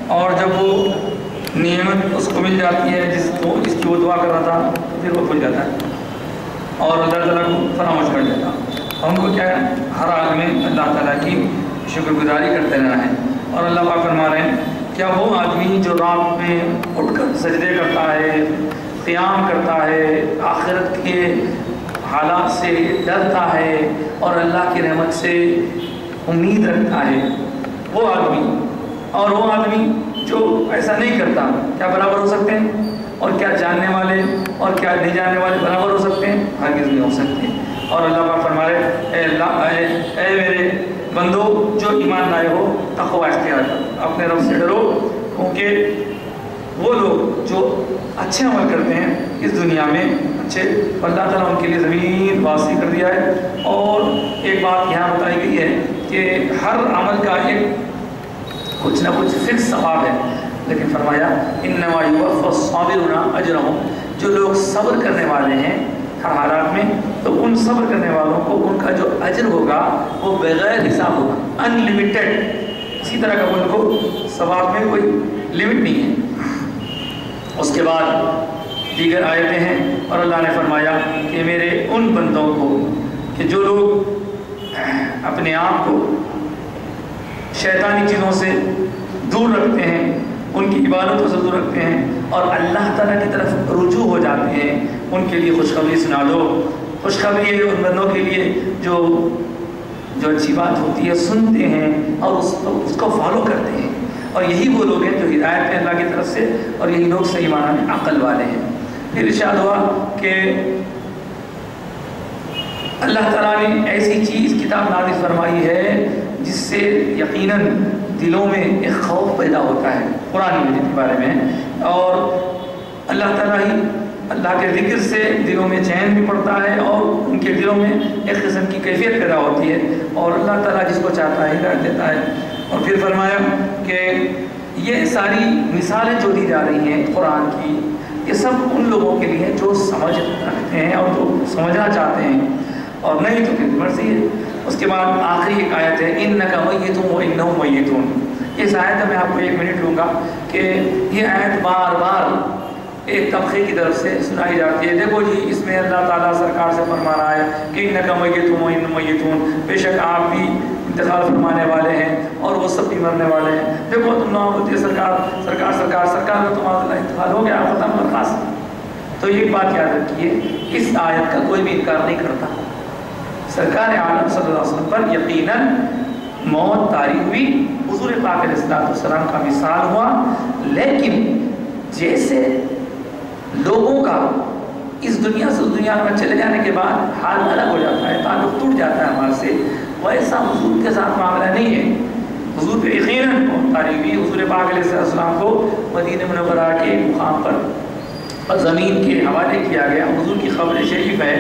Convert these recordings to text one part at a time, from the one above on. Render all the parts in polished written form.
اور جب وہ نعمت اس کو مل جاتی ہے جس کی وہ دعا کر رہا تھا تو پھر وہ بھول جاتا ہے اور اللہ تعالیٰ کو فراموش کر دیتا. ہم کو کیا ہے ہر حال میں اللہ تعالیٰ کی شکر گزاری کرتے رہنا ہے. اور اللہ پاک فرما رہے ہیں کیا وہ آدمی جو رات میں اٹھ کر سجدے کرتا ہے، قیام کرتا ہے، آخرت کے حالات سے ڈرتا ہے اور اللہ کی رحمت سے امید رکھتا ہے، وہ آدمی اور وہ آدمی جو ایسا نہیں کرتا کیا برابر ہو سکتے ہیں؟ اور کیا جاننے والے اور کیا نہیں جاننے والے برابر ہو سکتے ہیں؟ ہرگز نہیں ہو سکتے. اور اللہ پاک فرما رہے اے میرے بندو جو ایمان لائے ہو تقوی اختیار کرو، اپنے رب سے ڈرو، کیونکہ وہ لوگ جو اچھے عمل کرتے ہیں اس دنیا میں اچھے، اللہ تعالیٰ ان کے لیے زمین واسع کر دیا ہے. اور ایک بات یہاں بتائی گئی ہے کہ ہر عمل کا ایک کچھ نہ کچھ فکس ثواب ہے، لیکن فرمایا انما یوفی الصابرون اجرہم، جو لوگ صبر کرنے والے ہیں ہر حالات میں تو ان صبر کرنے والوں کو ان کا جو اجر ہوگا وہ بغیر حساب ہوگا، ان لمیٹڈ. اسی طرح کا ان کو ثواب میں کوئی لمٹ نہیں ہے. اس کے بعد دیگر آیتیں ہیں اور اللہ نے فرمایا کہ میرے ان بندوں کو کہ جو لوگ اپنے آپ کو شیطانی چیزوں سے دور رکھتے ہیں، ان کی عبادتوں سے دور رکھتے ہیں اور اللہ تعالیٰ کی طرف رجوع ہو جاتے ہیں، ان کے لیے خوشخبری سنا دو. خوشخبری ہے ان بندوں کے لیے جو اچھی بات ہوتی ہے سنتے ہیں اور اس کو فالو کرتے ہیں. اور یہی وہ لوگ ہیں جو ہدایت ہیں اللہ کی طرف سے، اور یہی لوگ صحیح معنی میں عقل والے ہیں. پھر ارشاد ہوا کہ اللہ تعالیٰ نے ایسی چیز کتاب نازل فرمائی ہے جس سے یقیناً دلوں میں ایک خوف پیدا ہوتا ہے قرآن مجید کے بارے میں، اور اللہ تعالیٰ ہی اللہ کے ذکر سے دلوں میں چین بھی پڑتا ہے اور ان کے دلوں میں ایک قسم کی کیفیت پیدا ہوتی ہے، اور اللہ تعالیٰ جس کو چاہتا ہے ہدایت دیتا ہے. اور پھر فرمایا کہ یہ ساری مثالیں جو دی جا رہی ہیں قرآن کی، یہ سب ان لوگوں کے لیے جو سمجھ رکھتے ہیں اور جو سمجھنا چاہتے ہیں، اور نہیں تو پھر مرضی ہے. اس کے بعد آخری ایک آیت ہے انک میت وانہم میتون. اس آیت میں آپ کو 1 منٹ لوں گا کہ یہ آیت بار بار ایک طبقے کی طرف سے سنائی جاتی ہے. دیکھو جی اس میں اللہ تعالیٰ سرکار سے فرما رہا ہے کہ انک میت وانہم میتون، بے شک آپ بھی انتقال فرمانے والے ہیں اور وہ سب بھی مرنے والے ہیں. دیکھو تم نام ہوتی ہے سرکار میں تمہارا انتقال ہو گیا، ختم برخاست. تو یہ بات یاد رکھیے اس آیت کا کوئی بھی انکار نہیں کرتا. سرکار عالم صلی اللہ علیہ وسلم پر یقیناً موت طاری ہوئی، حضور پاک علیہ السلام کا وصال ہوا، لیکن جیسے لوگوں کا اس دنیا سے دنیا میں چلے جانے کے بعد حال الگ ہو جاتا ہے، تعلق ٹوٹ جاتا ہے ہمارے سے، ویسا حضور کے ساتھ معاملہ نہیں ہے. حضور پہ یقیناً موت طاری ہوئی. حضور پاک علیہ السلام کو مدینہ منورہ کے مقام پر زمین کے حوالے کیا گیا. حضور کی خبر شریف ہے،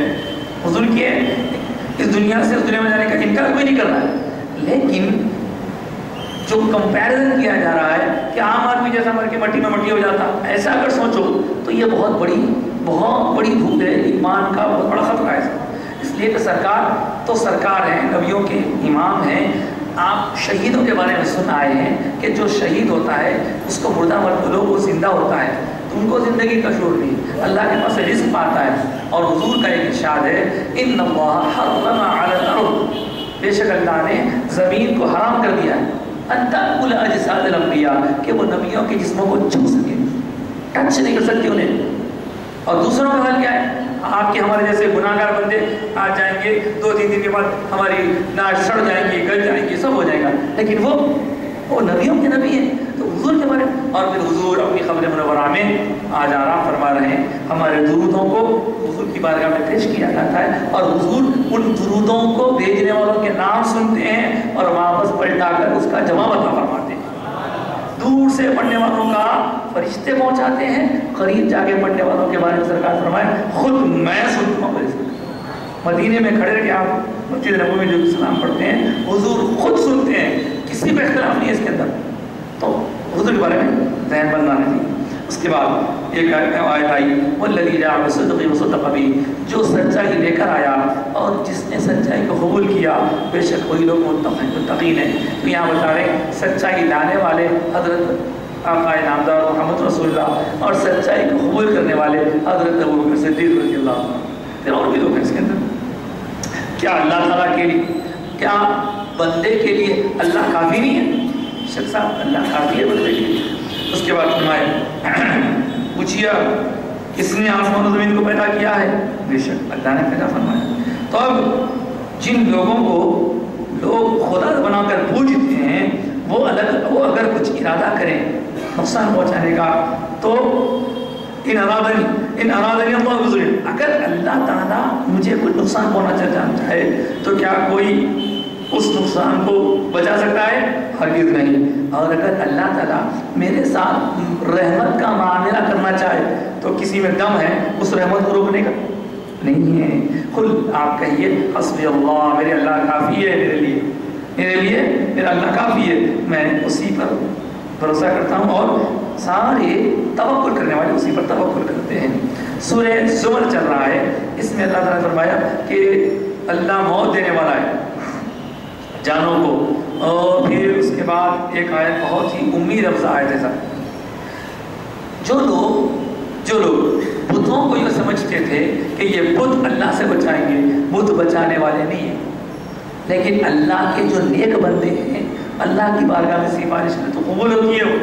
حضور کی اس دنیا سے اس دنیا میں جانے کا انکار کوئی نہیں کر رہا ہے، لیکن جو کمپیریزن کیا جا رہا ہے کہ عام آدمی جیسا مر کے مٹی میں مٹی ہو جاتا، ایسا اگر سوچو تو یہ بہت بڑی بھول ہے، ایمان کا بہت بڑا خطرہ ہے. اس لیے کہ سرکار ہیں، نبیوں کے امام ہیں. آپ شہیدوں کے بارے میں سن آئے ہیں کہ جو شہید ہوتا ہے اس کو مردہ مت بولو، وہ زندہ ہوتا ہے، تو ان کو زندگی کا شعور نہیں، اللہ کے پاس رزق پاتا ہے. اور حضور کا ایک ارشاد ہے ان اللہ حرم علی الارض، بے شک اللہ نے زمین کو حرام کر دیا ہے ان تأکل اجساد الانبیاء، کہ وہ نبیوں کے جسموں کو چھو سکے، ٹچ نہیں کر سکتی انہیں. اور دوسروں کا حال کیا ہے؟ آپ کے ہمارے جیسے گناہ گار بندے آ جائیں گے، 2-3 دن کے بعد ہماری ناش سڑ جائیں گی، گل جائیں گی، سب ہو جائے گا، لیکن وہ نبیوں کے نبی ہیں. تو حضور کے بارے میں اور پھر حضور اپنی خبر منورہ میں آج آرام فرما رہے ہیں. ہمارے درودوں کو حضور کی بارگاہ میں پیش کیا جاتا ہے اور حضور ان درودوں کو بھیجنے والوں کے نام سنتے ہیں اور واپس پلٹا کر اس کا جواب عطا فرماتے ہیں. دور سے پڑھنے والوں کا فرشتے پہنچاتے ہیں، قریب جا کے پڑھنے والوں کے بارے میں سرکار فرمائے خود میں سنتا ہوں. مدینے میں کھڑے رہ کے آپ مسجد نبوی میں جو سلام پڑھتے ہیں حضور خود سنتے ہیں، کسی پہ اختلاف نہیں ہے اس کے اندر. تو حضور کے بارے میں ذہن بننا نہیں. اس کے بعد ایک آیت آئی والذی جاء بالصدق وصدق به، جو سچائی لے کر آیا اور جس نے سچائی کو قبول کیا بے شک وہی لوگ متقین ہیں. تو یہاں بتا رہے ہیں سچائی لانے والے حضرت آقا نامدار محمد رسول اللہ اور سچائی کو قبول کرنے والے حضرت ابوبکر صدیق رضی اللہ عنہ. پھر اور بھی لوگ ہیں اس کے اندر. کیا اللہ تعالیٰ کے لیے، کیا بندے کے لیے اللہ کافی نہیں ہے؟ شیخ صاحب اللہ کافی ہے بندے کے لیے. اس کے بعد فرمائے پوچھیا کس نے آسمان و زمین کو پیدا کیا ہے؟ بے شک اللہ نے پیدا فرمایا. تو اب جن لوگوں کو لوگ خدا بنا کر پوجتے ہیں وہ اگر کچھ ارادہ کریں نقصان پہنچانے کا تو ان ارادنی اللہ بزرگ، اگر اللہ تعالیٰ مجھے کوئی نقصان پہنچانا چاہے تو کیا کوئی اس نقصان کو بچا سکتا ہے؟ ہرگز نہیں. اور اگر اللہ تعالیٰ میرے ساتھ رحمت کا معاملہ کرنا چاہے تو کسی میں دم ہے اس رحمت کو روکنے کا؟ نہیں ہے. خود آپ کہیے حسبی اللہ، میرے اللہ کافی ہے میرے لیے میرا اللہ کافی ہے، میں اسی پر بھروسہ کرتا ہوں. اور سارے توکل کرنے والے اسی پر توکل کرتے ہیں. سورہ زمر چل رہا ہے، اس میں اللہ تعالیٰ نے فرمایا کہ اللہ موت دینے والا ہے جانوں کو. اور پھر اس کے بعد ایک آیت بہت ہی امید افزا آیت ہے. جو لوگ بتوں کو یہ سمجھتے تھے کہ یہ بت اللہ سے بچائیں گے، بت بچانے والے نہیں ہیں. لیکن اللہ کے جو نیک بندے ہیں اللہ کی بارگاہ میں سفارش کریں تو قبول ہوتی ہے. وہ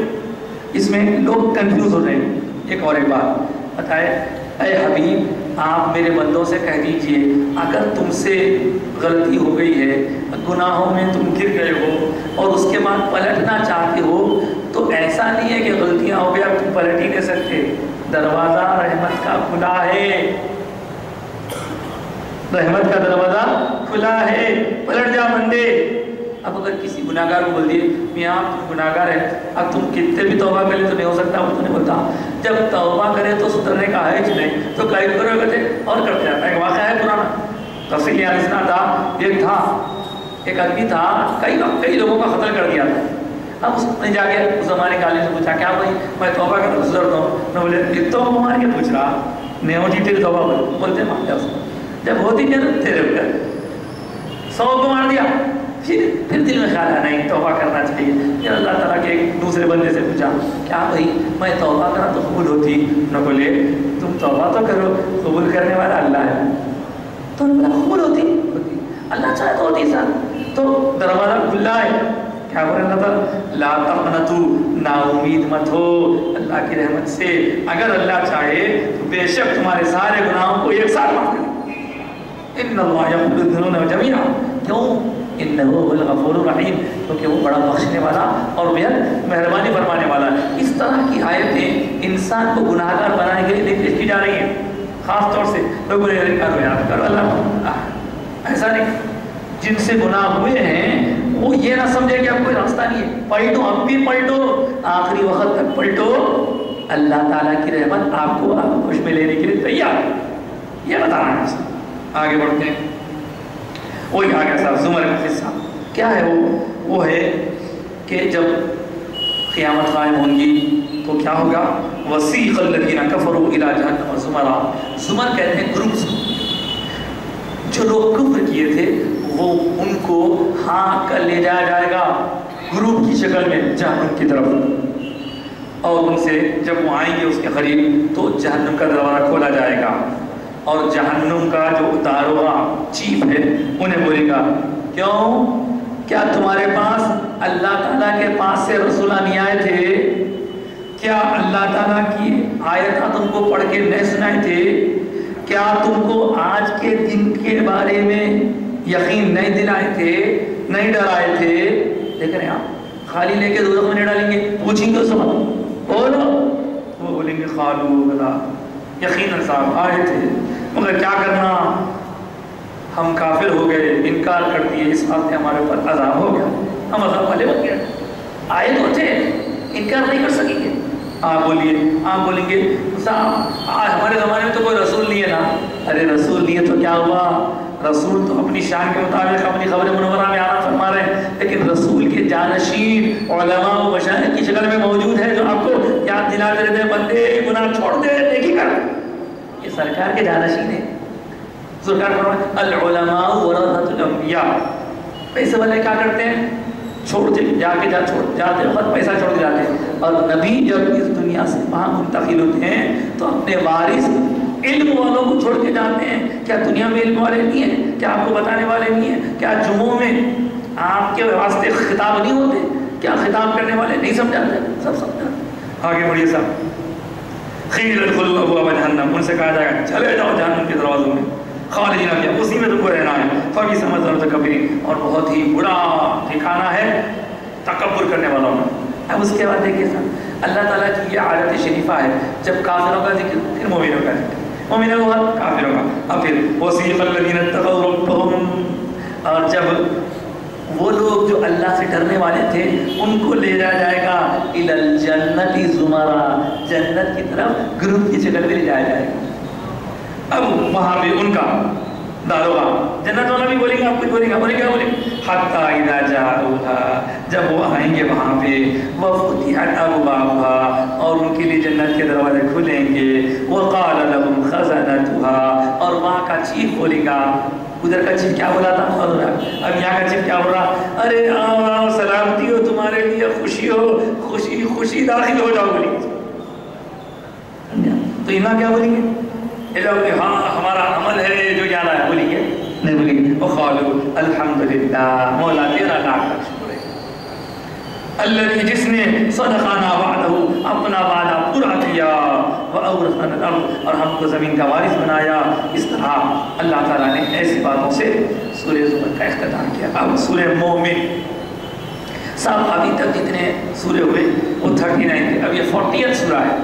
اس میں لوگ کنفیوز ہو رہے ہیں. ایک بات بتائے، اے حبیب آپ میرے بندوں سے کہہ دیجئے اگر تم سے غلطی ہو گئی ہے، گناہوں میں تم گر گئے ہو اور اس کے بعد پلٹنا چاہتے ہو تو ایسا نہیں ہے کہ غلطیاں ہو گیا تم پلٹ ہی نہیں سکتے. دروازہ رحمت کا کھلا ہے، رحمت کا دروازہ کھلا ہے، پلٹ جا بندے. اب اگر کسی گناہگار کو بول دیے میاں آپ گناہگار ہے، اب تم کتنے بھی توبہ کریں تو نہیں ہو سکتا، وہ تو نہیں بولتا. جب توبہ کرے تو سدھرنے کا ہے ہی نہیں تو کئی کرو کہتے اور کرتے جاتا ہے. ایک واقعہ ہے پرانا تفصیلی آلسنا تھا. ایک آدمی تھا کئی لوگوں کا قتل کر دیا تھا. اب اس نے جا کے اس زمانے کے عالم سے پوچھا کیا بھائی میں توبہ کر تو سدھرتا ہوں؟ میں بولے اتوں کو مار کے پوچھ رہا نہیں ہوتی تیری توبہ بولتے مان لیا اس کو. جب ہوتی نہیں تیرے اوپر 100 کو مار دیا. پھر دل میں خیال آیا نہیں توبہ کرنا چاہیے. پھر اللہ تعالیٰ کے ایک دوسرے بندے سے پوچھا کیا بھائی میں توبہ کرا تو قبول ہوتی؟ نہ بولے تم توبہ تو کرو، قبول کرنے والا اللہ ہے. تو انہوں نے بولا قبول ہوتی اللہ چاہے تو ہوتی سر. تو دروازہ کھلا ہے. کیا بولے اللہ تعالیٰ لا تقنطوا، نا امید مت ہو اللہ کی رحمت سے. اگر اللہ چاہے تو بے شک تمہارے سارے گناہوں کو ایک ساتھ معاف کرے. ان اللہ یغفر الذنوب جميعا، کیوں؟ انہ هو الغفور الرحیم، کیونکہ وہ بڑا بخشنے والا اور بہت مہربانی فرمانے والا ہے. اس طرح کی آیتیں انسان کو گناہگار بنانے کے لیے پیش کی جا رہی ہیں. خاص طور سے لوگوں نے کرو یاد کرو اللہ ایسا نہیں. جن سے گناہ ہوئے ہیں وہ یہ نہ سمجھے کہ اب کوئی راستہ نہیں ہے، پلٹو اب بھی پلٹو، آخری وقت تک پلٹو. اللہ تعالیٰ کی رحمت آپ کو خوش میں لینے کے لیے تیار ہے. یہ بتا رہا ہے. آگے بڑھتے ہیں. وہی آگے صاحب زمر کا قصہ کیا ہے؟ وہ ہے کہ جب قیامت قائم ہوں گی تو کیا ہوگا؟ وسیق الذین کفروا الی جہنم زمرا. زمر کہتے ہیں گروپس. جو لوگ کفر کیے تھے وہ ان کو ہاں کر لے جایا جائے گا گروپ کی شکل میں جہنم کی طرف. اور ان سے جب وہ آئیں گے اس کے قریب تو جہنم کا دروازہ کھولا جائے گا اور جہنم کا جو داروغہ چیف ہے انہیں بولے گا کیوں؟ کیا تمہارے پاس اللہ تعالیٰ کے پاس سے رسولہ نہیں آئے تھے؟ کیا اللہ تعالیٰ کی آیتاں تم کو پڑھ کے نہیں سنائے تھے؟ کیا تم کو آج کے دن کے بارے میں یقین نہیں دلائے تھے، نہیں ڈرائے تھے؟ دیکھ رہے ہیں آپ خالی لے کے دوزخ میں نہیں ڈالیں گے. پوچھیں گے سب بولو، وہ بولیں گے خالو بلا یقیناً صاحب آئے تھے مگر کیا کرنا ہم کافر ہو گئے، انکار کر دیے، اس بات سے ہمارے اوپر عذاب ہو گیا، ہم عذاب والے بن گئے. آئے تو تھے، انکار نہیں کر سکیں گے. آپ بولیے، آپ بولیں گے صاحب ہمارے زمانے میں تو کوئی رسول نہیں ہے نا. ارے رسول نہیں ہے تو کیا ہوا؟ رسول تو اپنی شان کے مطابق اپنی خبر منورہ میں آنا فرما رہے ہیں، لیکن رسول کے جانشین علماء و مشائخ کی شکل میں موجود ہے جو آپ کو یاد دلاتے رہتے ہیں بندے گناہ چھوڑ دے نیکی کر. یہ سرکار کے جانشین ہیں. سرکار فرماتے ہیں العلماء ورثۃ الانبیاء. پیسے والے کیا کرتے ہیں؟ چھوڑتے جاتے وقت پیسہ چھوڑ کے جاتے ہیں. اور نبی جب اس دنیا سے وہاں منتقل ہوتے ہیں تو اپنے وارث علم والوں کو چھوڑ کے جاتے ہیں. کیا دنیا میں علم والے نہیں ہیں؟ کیا آپ کو بتانے والے نہیں ہیں؟ کیا جمعوں میں آپ کے واسطے خطاب نہیں ہوتے؟ کیا خطاب کرنے والے نہیں سمجھاتے؟ سب سمجھاتے. آگے بڑھیے صاحب. قیل ادخلوا ابواب جہنم، ان سے کہا جائے گا چلے جاؤ جہنم کے دروازوں میں، خالدین فیہا، اسی میں تم کو رہنا ہے. فبئس مثوى المتکبرین، اور بہت ہی برا ٹھکانہ ہے تکبر کرنے والوں میں. اب اس کے بعد دیکھیے سر، اللہ تعالیٰ کی یہ عادت شریفہ ہے، جب کافروں کا ذکر پھر مومنوں کا ذکر، مومنوں کا بعد کافروں کا، اب پھر وسیق الذین اتقوا ربهم، اور جب وہ لوگ جو اللہ سے ڈرنے والے تھے ان کو لے جایا جائے گا الی الجنت زمرا، جنت کی طرف گروپ کی شکل میں لے جایا جائے گا. اب وہاں پہ ان کا داروغہ جنت والا بھی بولیں گے، آپ کچھ بولیں گے، بولیں کیا بولیں گے؟ حتی اذا جاؤها، جب وہ آئیں گے وہاں پہ، وفتحت ابوابها، اور ان کے لیے جنت کے دروازے کھلیں گے، وقال لهم خزنتها، اور وہاں کا چیف بولے گا. ادھر کا چیف کیا بولا تھا؟ اب یہاں کا چیف کیا بول رہا؟ ارے آؤ سلامتی ہو، تمہارے لیے خوشی ہو، خوشی خوشی داخل ہو جاؤ بولیں گے. تو یہاں کیا بولیں گے؟ یہ لوگ ہاں ہمارا عمل ہے جو جانا ہے بولیں گے؟ نہیں بولیں گے. وقالوا الحمدللہ، مولا تیرا لاکھ لاکھ شکر ہے، الذی، جس نے صدقنا وعدہ، اپنا وعدہ پورا کیا، وأورثنا الارض، اور ہم کو زمین کا وارث بنایا. اس طرح اللہ تعالیٰ نے ایسی باتوں سے سورہ زمر کا اختتام کیا. اب سورہ مومن صاحب، ابھی تک جتنے سورے ہوئے وہ 39 تھے، اب یہ 40th سورہ ہے.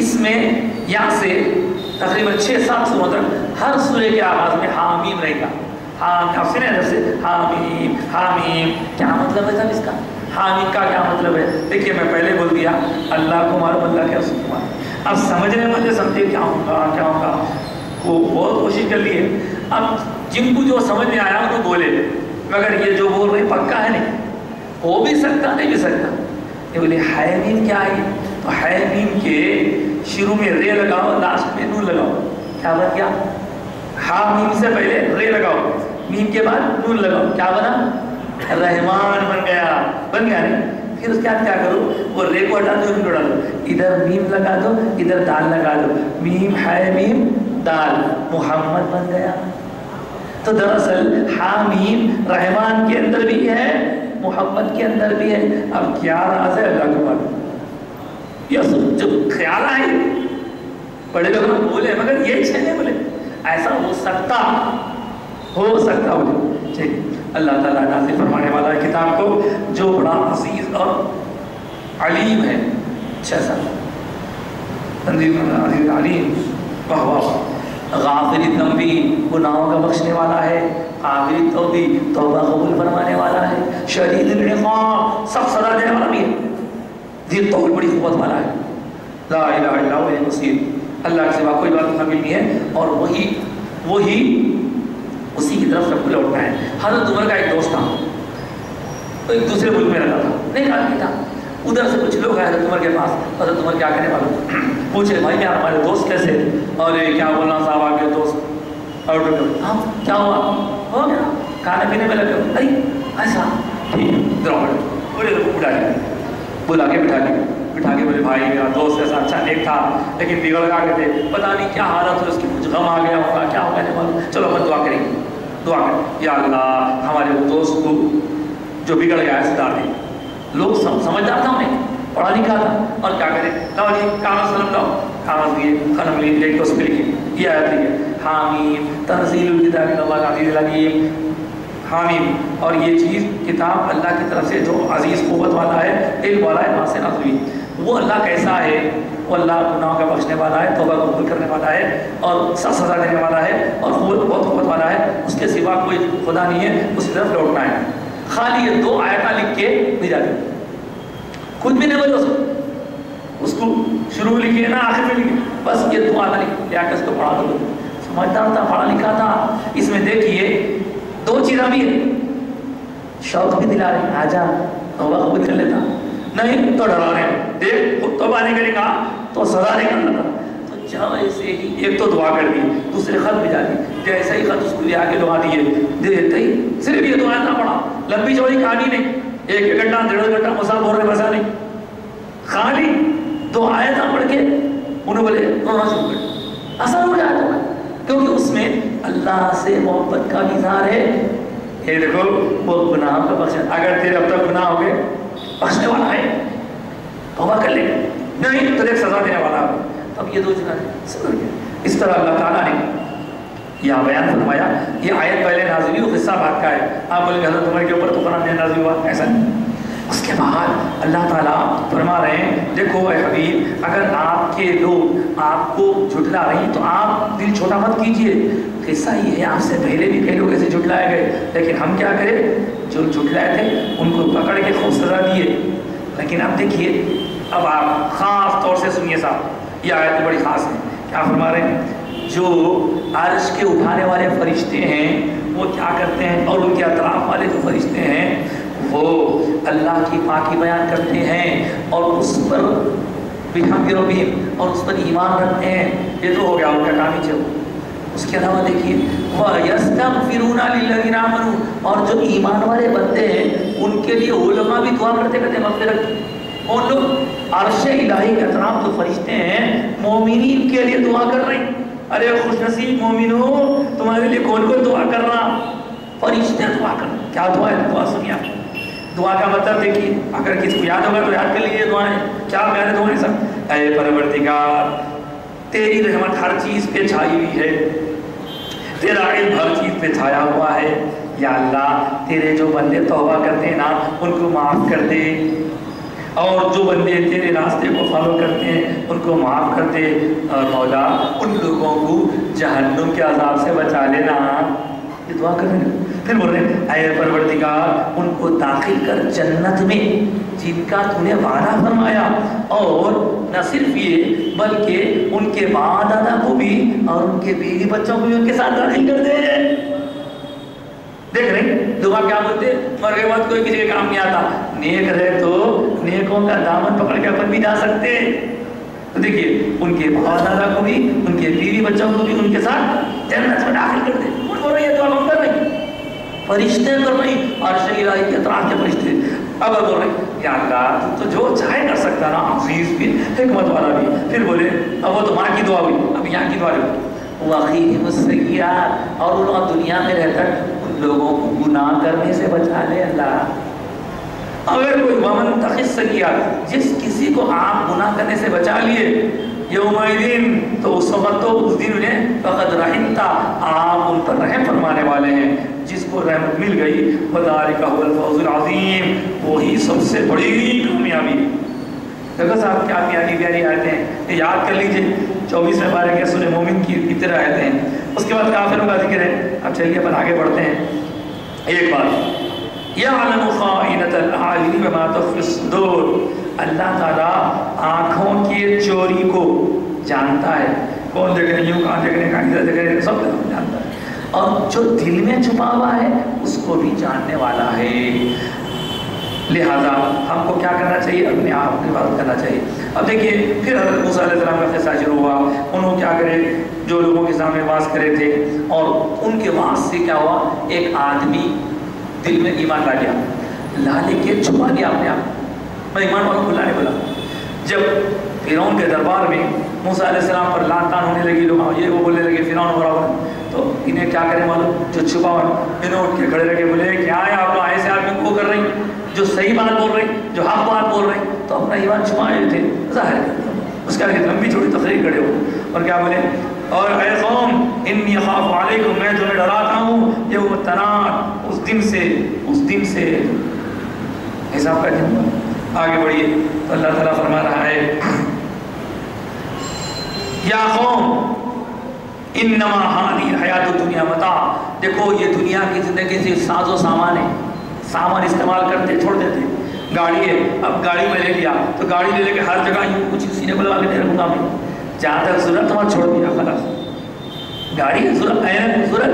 اس میں یہاں سے تقریباً 6-7 سوروں تک ہر سورے کے آغاز میں حامیم رہے گا. آپ سنے ادھر سے حامیم حامیم، کیا مطلب ہے صاحب اس کا؟ حامیم کا کیا مطلب ہے؟ دیکھیے میں پہلے بول دیا اللہ کو معلوم، اللہ کے رسول کو معلوم. اب سمجھنے والے سمجھے کیا ہوگا کیا ہوگا، وہ بہت کوشش کر لی ہے. اب جن کو جو سمجھ میں آیا وہ بولے، مگر یہ جو بول رہے پکا ہے نہیں، ہو بھی سکتا نہیں بھی سکتا. یہ بولے حامیم کیا ہے؟ تو حامیم کے شروع میں رے لگاؤ، لاسٹ میں نون لگاؤ، کیا بن گیا؟ حامیم سے پہلے رے لگاؤ، میم کے بعد نون لگاؤ، کیا بنا؟ رحمان بن گیا. بن گیا نہیں؟ پھر اس کے بعد کیا کرو؟ وہ رے کو ہٹا دو، نون کو ہٹا دو، ادھر میم لگا دو، ادھر دال لگا دو، میم حامیم دال، محمد بن گیا. تو دراصل حامیم رحمان کے اندر بھی ہے، محمد کے اندر بھی ہے. اب کیا راز ہے اللہ کو معلوم. یہ سب جو خیال آئے بڑے لوگ بولے مگر یہ چھنے بولے ایسا ہو سکتا بولے. ٹھیک، اللہ تعالیٰ نازل فرمانے والا ہے کتاب کو جو بڑا عزیز اور علیم ہے. اچھا سا تنظیم عزیز علیم، واہ واہ. غافر الذنب، گناہوں کا بخشنے والا ہے. قابل التوب، توبہ قبول فرمانے والا ہے. شدید العقاب، سخت سزا دینے والا بھی ہے. ذی طول، بڑی قوت والا ہے. لا الہ الا هو المسیح، اللہ کے سوا کوئی بات قابل نہیں ہے، اور وہی اسی کی طرف سب کو لوٹنا ہے. حضرت عمر کا ایک دوست تھا، تو ایک دوسرے ملک میں رہتا تھا، نہیں آدمی تھا. ادھر سے کچھ لوگ آئے حضرت عمر کے پاس. حضرت عمر کیا کرنے والے پوچھے بھائی کیا ہمارے دوست کیسے؟ اور کیا بولنا صاحب آپ کے دوست آؤٹ ہو، ہاں کیا ہوا؟ ہو گیا کھانے پینے میں لگے. ارے ایسا ٹھیک ہے بولے اٹھا کے بلا کے بٹھا کے بولے بھائی میرا دوست ایسا اچھا نیک تھا لیکن بگڑ گیا کہ تھے، پتہ نہیں کیا حالت ہے اس کی، کچھ غم آ گیا ہوگا، کیا ہوگا نہیں معلوم. چلو ہم دعا کریں گے. دعا کریں یا اللہ ہمارے وہ دوست کو جو بگڑ گیا ہے سدھار دیں. لوگ سمجھدار تھا، انہیں پڑھا لکھا تھا، اور کیا کریں؟ لاؤ جی کاغذ قلم لاؤ، کاغذ لیے قلم لیے اس پہ لکھے یہ آیت لکھے حامیم تنزیل الکتاب من اللہ العزیز العلیم. حامیم، اور یہ چیز کتاب اللہ کی طرف سے جو عزیز قوت والا ہے، علم والا ہے، وہاں سے نازل ہوئی. وہ اللہ کیسا ہے؟ وہ اللہ گناہوں کا بخشنے والا ہے، توبہ قبول کرنے والا ہے، اور سخت سزا دینے والا ہے، اور بہت قوت والا ہے. اس کے سوا کوئی خدا نہیں ہے، اس کی طرف لوٹنا ہے. خالی یہ 2 آیتیں لکھ کے بھیجا دیں، خود بھی نہیں بولے اس کو شروع میں لکھیے نا آخر میں لکھیے، بس یہ 2 آیتیں لکھ کے اس کو پڑھا دو. سمجھدار تھا، پڑھا لکھا تھا. اس میں دیکھیے 2 چیزیں بھی ہیں، شوق بھی دلا رہے ہیں، آجا توبہ قبول کر لیتا، نہیں تو ڈرا رہے ہیں، دیکھ خود توبہ نہیں کرے گا تو سزا نہیں کرنا تھا. تو جیسے ہی ایک تو دعا کر دی، دوسرے خط بھیجا دی، جیسے ہی خط اس کو لے آ کے لگا دیے، دیتے ہی صرف یہ دعا نہ پڑھا. لمبی چوڑی کہانی نہیں، 1 گھنٹہ 1.5 گھنٹہ مسا بول رہے بسا نہیں، خالی 2 آیتیں پڑھ کے انہوں بولے رونا شروع کر، اثر ہو جاتا ہے، کیونکہ اس میں اللہ سے محبت کا اظہار ہے. یہ دیکھو وہ گناہ کا بخش، اگر تیرے اب تک گناہ ہو گئے بخشنے والا ہے، توبہ کر لے، نہیں تو دیکھ سزا دینے والا ہے. اب یہ 2 چیزیں سمجھ گئے. اس طرح اللہ تعالیٰ نے یہاں بیان فرمایا. یہ آیت پہلے نازل ہوئی، قصہ بات کا ہے. آپ بولیں گے حضرت عمر کے اوپر تو قرآن میں نازل ہوا، ایسا نہیں. اس کے بعد اللہ تعالیٰ فرما رہے ہیں دیکھو اے حبیب، اگر آپ کے لوگ آپ کو جھٹلا رہے ہیں تو آپ دل چھوٹا مت کیجئے. قصہ یہ ہے، آپ سے پہلے بھی کئی لوگ ایسے جھٹلائے گئے، لیکن ہم کیا کریں، جو جھٹلائے تھے ان کو پکڑ کے خوب سزا دیے. لیکن اب دیکھیے، اب آپ خاص طور سے سنیے صاحب، یہ آیت بڑی خاص ہے. کیا فرما رہے ہیں، جو عرش کے اٹھانے والے فرشتے ہیں وہ کیا کرتے ہیں، اور ان کے اطراف والے جو فرشتے ہیں وہ اللہ کی پاکی بیان کرتے ہیں اور اس پر بحمد ربہم اور اس پر ایمان رکھتے ہیں. یہ تو ہو گیا ان کا کام ہی. چلو اس کے علاوہ دیکھیے وَيَسْتَغْفِرُونَ لِلَّذِينَ آمَنُوا، اور جو ایمان والے بندے ہیں ان کے لیے علماء بھی دعا کرتے مغفرت کی. اور لوگ عرش الہی کے اطراف جو فرشتے ہیں مومنین کے لیے دعا کر رہے ہیں. ارے خوش نصیب مومنو، تمہارے لیے کون کون دعا کر رہا، فرشتے دعا کر رہے. کیا دعا ہے؟ دعا سنیا. دعا کا مطلب دیکھیے، اگر کسی کو یاد ہوگا تو یاد کر لیجیے دعائیں. کیا پیارے دعائیں سب، اے پروردگار تیری رحمت ہر چیز پہ چھائی ہوئی ہے، تیرا علم ہر چیز پہ چھایا ہوا ہے. یا اللہ تیرے جو بندے توبہ کرتے ہیں نا ان کو معاف کر دے، اور جو بندے تیرے راستے کو فالو کرتے ہیں ان کو معاف کر دے. اور مولا ان لوگوں کو جہنم کے عذاب سے بچا لینا. یہ دعا کر رہے ہیں. پھر بول رہے ہیں اے پروردگار ان کو داخل کر جنت میں جن کا تو نے وعدہ فرمایا، اور نہ صرف یہ بلکہ ان کے بعد دادا کو بھی اور ان کے بیوی بچوں کو بھی ان کے ساتھ داخل کر دے. دیکھ رہے ہیں دعا کیا بولتے، مر کے بعد کوئی کسی کے کام نہیں آتا. نیک رہے تو نیکوں کا دامن پکڑ کے اپن بھی جا سکتے. تو دیکھیے ان کے باپ دادا کو بھی ان کے بیوی بچوں کو بھی ان کے ساتھ جنت میں داخل کر دے. بول رہے ہیں دعا ہم کر رہے ہیں، فرشتے کر رہے ہیں، عرش الہی کے اطراف کے فرشتے. اب بول رہے ہیں یا اللہ تو جو چاہے کر سکتا نا، عزیز بھی حکمت والا بھی. پھر بولے اب وہ تو ماں کی دعا ہوئی، اب یہاں کی دعا ہوئی وَقِهِمُ السَّيِّئَاتِ، اور انہوں دنیا میں رہ کر ان لوگوں کو گناہ کرنے سے بچا لے اللہ. اگر کوئی ومن تقی السیئات، جس کسی کو آپ گناہ کرنے سے بچا لیے یومئذ، تو اس وقت تو اس دن انہیں فقد رحمتا، آپ ان پر رحم فرمانے والے ہیں. جس کو رحمت مل گئی وذالک هو الفوز العظیم، وہی سب سے بڑی کامیابی. دیکھو صاحب کیا پیاری پیاری آیتیں ہیں، یاد کر لیجئے. 24ویں پارے کے سورہ مومن کی طرح آیتیں ہیں. اس کے بعد کافروں کا ذکر ہے. اب چلیے اپن آگے بڑھتے ہیں. ایک بات، یعلم خائنۃ الاعین وما تخفی الصدور، اللہ تعالیٰ آنکھوں کی چوری کو جانتا ہے. کون دیکھ رہے، یوں کہاں دیکھ رہے، کہاں دیکھ رہے، سب جانتا ہے. اور جو دل میں چھپا ہوا ہے اس کو بھی جاننے والا ہے. لہذا ہم کو کیا کرنا چاہیے، اپنے آپ کی عبادت کرنا چاہیے. اب دیکھیے پھر حضرت موسیٰ علیہ السلام کا قصہ شروع ہوا. انہوں کیا کرے، جو لوگوں کے سامنے واز کرے تھے، اور ان کے واز سے کیا ہوا، ایک آدمی دل میں ایمان لا لیا، لا لے کے چھپا لیا اپنے آپ. میں ایمان والوں کو لانے بولا. جب فرعون کے دربار میں موسیٰ علیہ السلام پر لان تان ہونے لگی، لوگ یہ وہ بولنے لگے فرعون برابر، تو انہیں کیا کریں معلوم، جو چھپا ہوا انہیں اٹھ کے کھڑے رکھے، بولے کیا ہے آپ لوگ ایسے آدمی کو کر رہے ہیں جو صحیح بات بول رہے ہیں، جو حق بات بول رہے ہیں. تو اپنا ایمان چھپائے تھے ظاہر. اس کے آگے لمبی چھوٹی تقریر کھڑے ہو اور کیا بولے، اور اے قوم انی اخاف علیکم، میں تمہیں ڈراتا ہوں یوم التناد، اس دن سے حساب کا دن. آگے بڑھیے تو اللہ تعالیٰ فرما رہا ہے یا قوم انما ہادی حیات الدنیا متاع، دیکھو یہ دنیا کی زندگی سے ساز و سامان ہے، سامان استعمال کرتے چھوڑ دیتے. گاڑی ہے، اب گاڑی میں لے لیا تو گاڑی لے لے کے ہر جگہ یوں کچھ سینے کو لگا کے نہیں رکھوں گا میں، جہاں تک ضرورت وہاں چھوڑ دیا خلاص. گاڑی ضرورت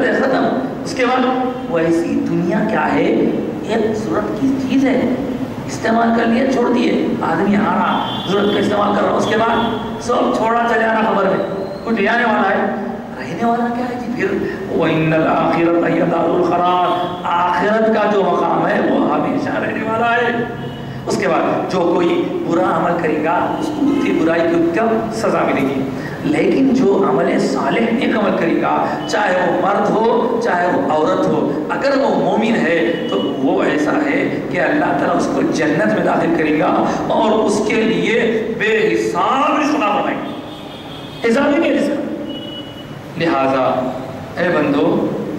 ہے ختم. اس کے بعد ویسی دنیا کیا ہے، ایک ضرورت کی چیز ہے، استعمال کر لیے چھوڑ دیے. آدمی آ رہا ضرورت کا استعمال کر رہا، اس کے بعد سب چھوڑا چلے آنا، خبر میں کچھ لے آنے والا ہے، رہنے والا کیا ہے جی. پھر وَإِنَّ الْآخِرَةَ هِيَ دَارُ الْقَرَارِ، آخرت کا جو مقام ہے وہ ہمیشہ رہنے والا ہے. اس کے بعد جو کوئی برا عمل کرے گا اس کو اتنی برائی کی اتنا سزا ملے گی. لیکن جو عمل صالح نیک عمل کرے گا چاہے وہ مرد ہو چاہے وہ عورت ہو اگر وہ مومن ہے تو وہ ایسا ہے کہ اللہ تعالیٰ اس کو جنت میں داخل کرے گا اور اس کے لیے بے حساب رزق بنائیں گے. حساب ہی نہیں رزق. لہذا اے بندو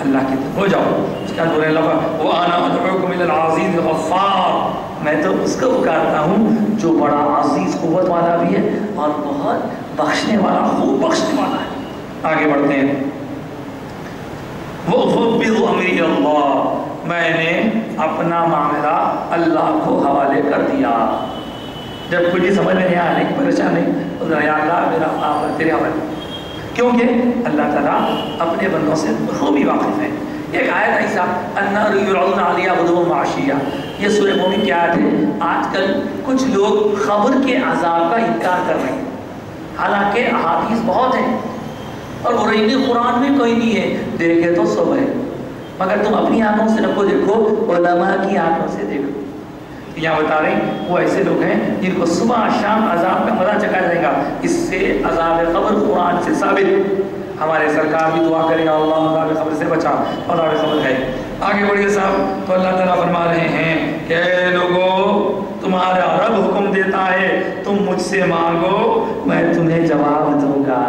اللہ کی طرف ہو جاؤ. اس کے بعد اللہ وَأَنَا أَدْعُوكُمْ إِلَى الْعَزِيزِ الْغَفَّارِ میں تو اس کو پکارتا ہوں جو بڑا عزیز قوت والا بھی ہے اور بہت بخشنے والا خوب بخشنے والا ہے. آگے بڑھتے ہیں. وَأُفَوِّضُ أَمْرِي إِلَى اللَّهِ میں نے اپنا معاملہ اللہ کو حوالے کر دیا. جب کچھ سمجھ میں نہیں آیا نہیں پریشان نہیں یا اللہ میرا معاملہ تیرے حوالے کیونکہ اللہ تعالیٰ اپنے بندوں سے خوبی واقف ہے. ایک آیت ایسا النار یعرضون علیہا غدوا وعشیا یہ سورہ مومن کی آیت ہے. آج کل کچھ لوگ قبر کے عذاب کا انکار کر رہے ہیں حالانکہ احادیث بہت ہیں اور قرآن قرآن میں کوئی نہیں ہے. دیکھے تو سب ہے مگر تم اپنی آنکھوں سے نہ کو دیکھو علماء کی آنکھوں سے دیکھو. یہاں بتا رہے ہیں وہ ایسے لوگ ہیں جن کو صبح شام عذاب کا مزہ چکھایا جائے گا. اس سے عذاب قبر قرآن سے ثابت. ہمارے سرکار بھی دعا کرے گا اللہ عذاب قبر سے بچا اور عذاب قبر ہے. آگے بڑھیے صاحب. تو اللہ تعالیٰ فرما رہے ہیں کہ اے لوگوں تمہارا رب حکم دیتا ہے تم مجھ سے مانگو میں تمہیں جواب دوں گا.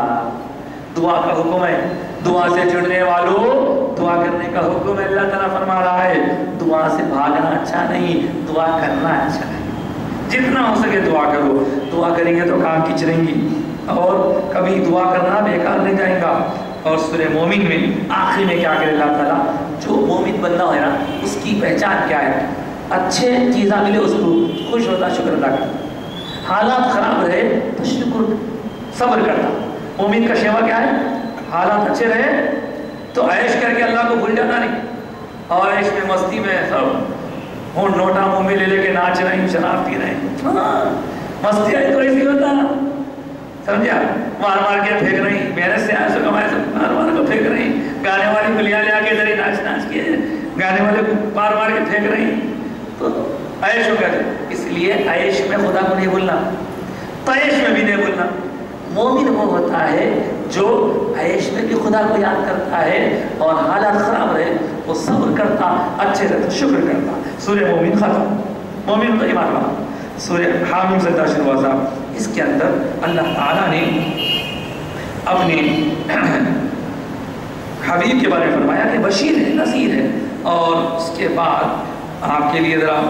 دعا کا حکم ہے. دعا سے چڑھنے والوں دعا کرنے کا حکم ہے. اللہ تعالیٰ فرما رہا ہے دعا سے بھاگنا اچھا نہیں دعا کرنا اچھا ہے. جتنا ہو سکے دعا کرو. دعا کریں گے تو کام کی چلیں گی اور کبھی دعا کرنا بیکار نہیں جائے گا. اور سورہ مومن میں آخر میں کیا کرے اللہ تعالیٰ جو مومن بندہ ہے نا اس کی پہچان کیا ہے. اچھے چیزاں ملے اس کو خوش ہوتا شکر ادا کرتا. حالات خراب رہے تو شکر صبر کرتا. مومن کا شیوا کیا ہے حالات اچھے رہے تو عیش کر کے اللہ کو بھول جانا نہیں. اور عیش میں مستی میں سب ہوں نوٹا منہ میں لے لے کے ناچ رہے ہیں شراب پی رہے ہیں. مستی آئی تو ایسی ہوتا سمجھا. مار مار کے پھینک رہی محنت سے آئے سو کمائے سو مار مار کو پھینک رہی. گانے والی گلیاں لے آ کے ادھر ناچ ناچ کے گانے والے کو مار مار کے پھینک رہی تو عیش ہو گیا. اس لیے عیش میں خدا کو نہیں بھولنا تعیش میں بھی نہیں بھولنا. مومن وہ ہوتا ہے جو عیش میں بھی خدا کو یاد کرتا ہے اور حالات خراب رہے وہ صبر کرتا اچھے رہتا شکر کرتا. سورہ مومن ختم. مومن تو ایمان والا. سورہ حامیم سے شروع ہوا تھا. اس کے اندر اللہ تعالیٰ نے اپنے حبیب کے بارے میں فرمایا کہ بشیر ہے نذیر ہے. اور اس کے بعد آپ کے لیے ذرا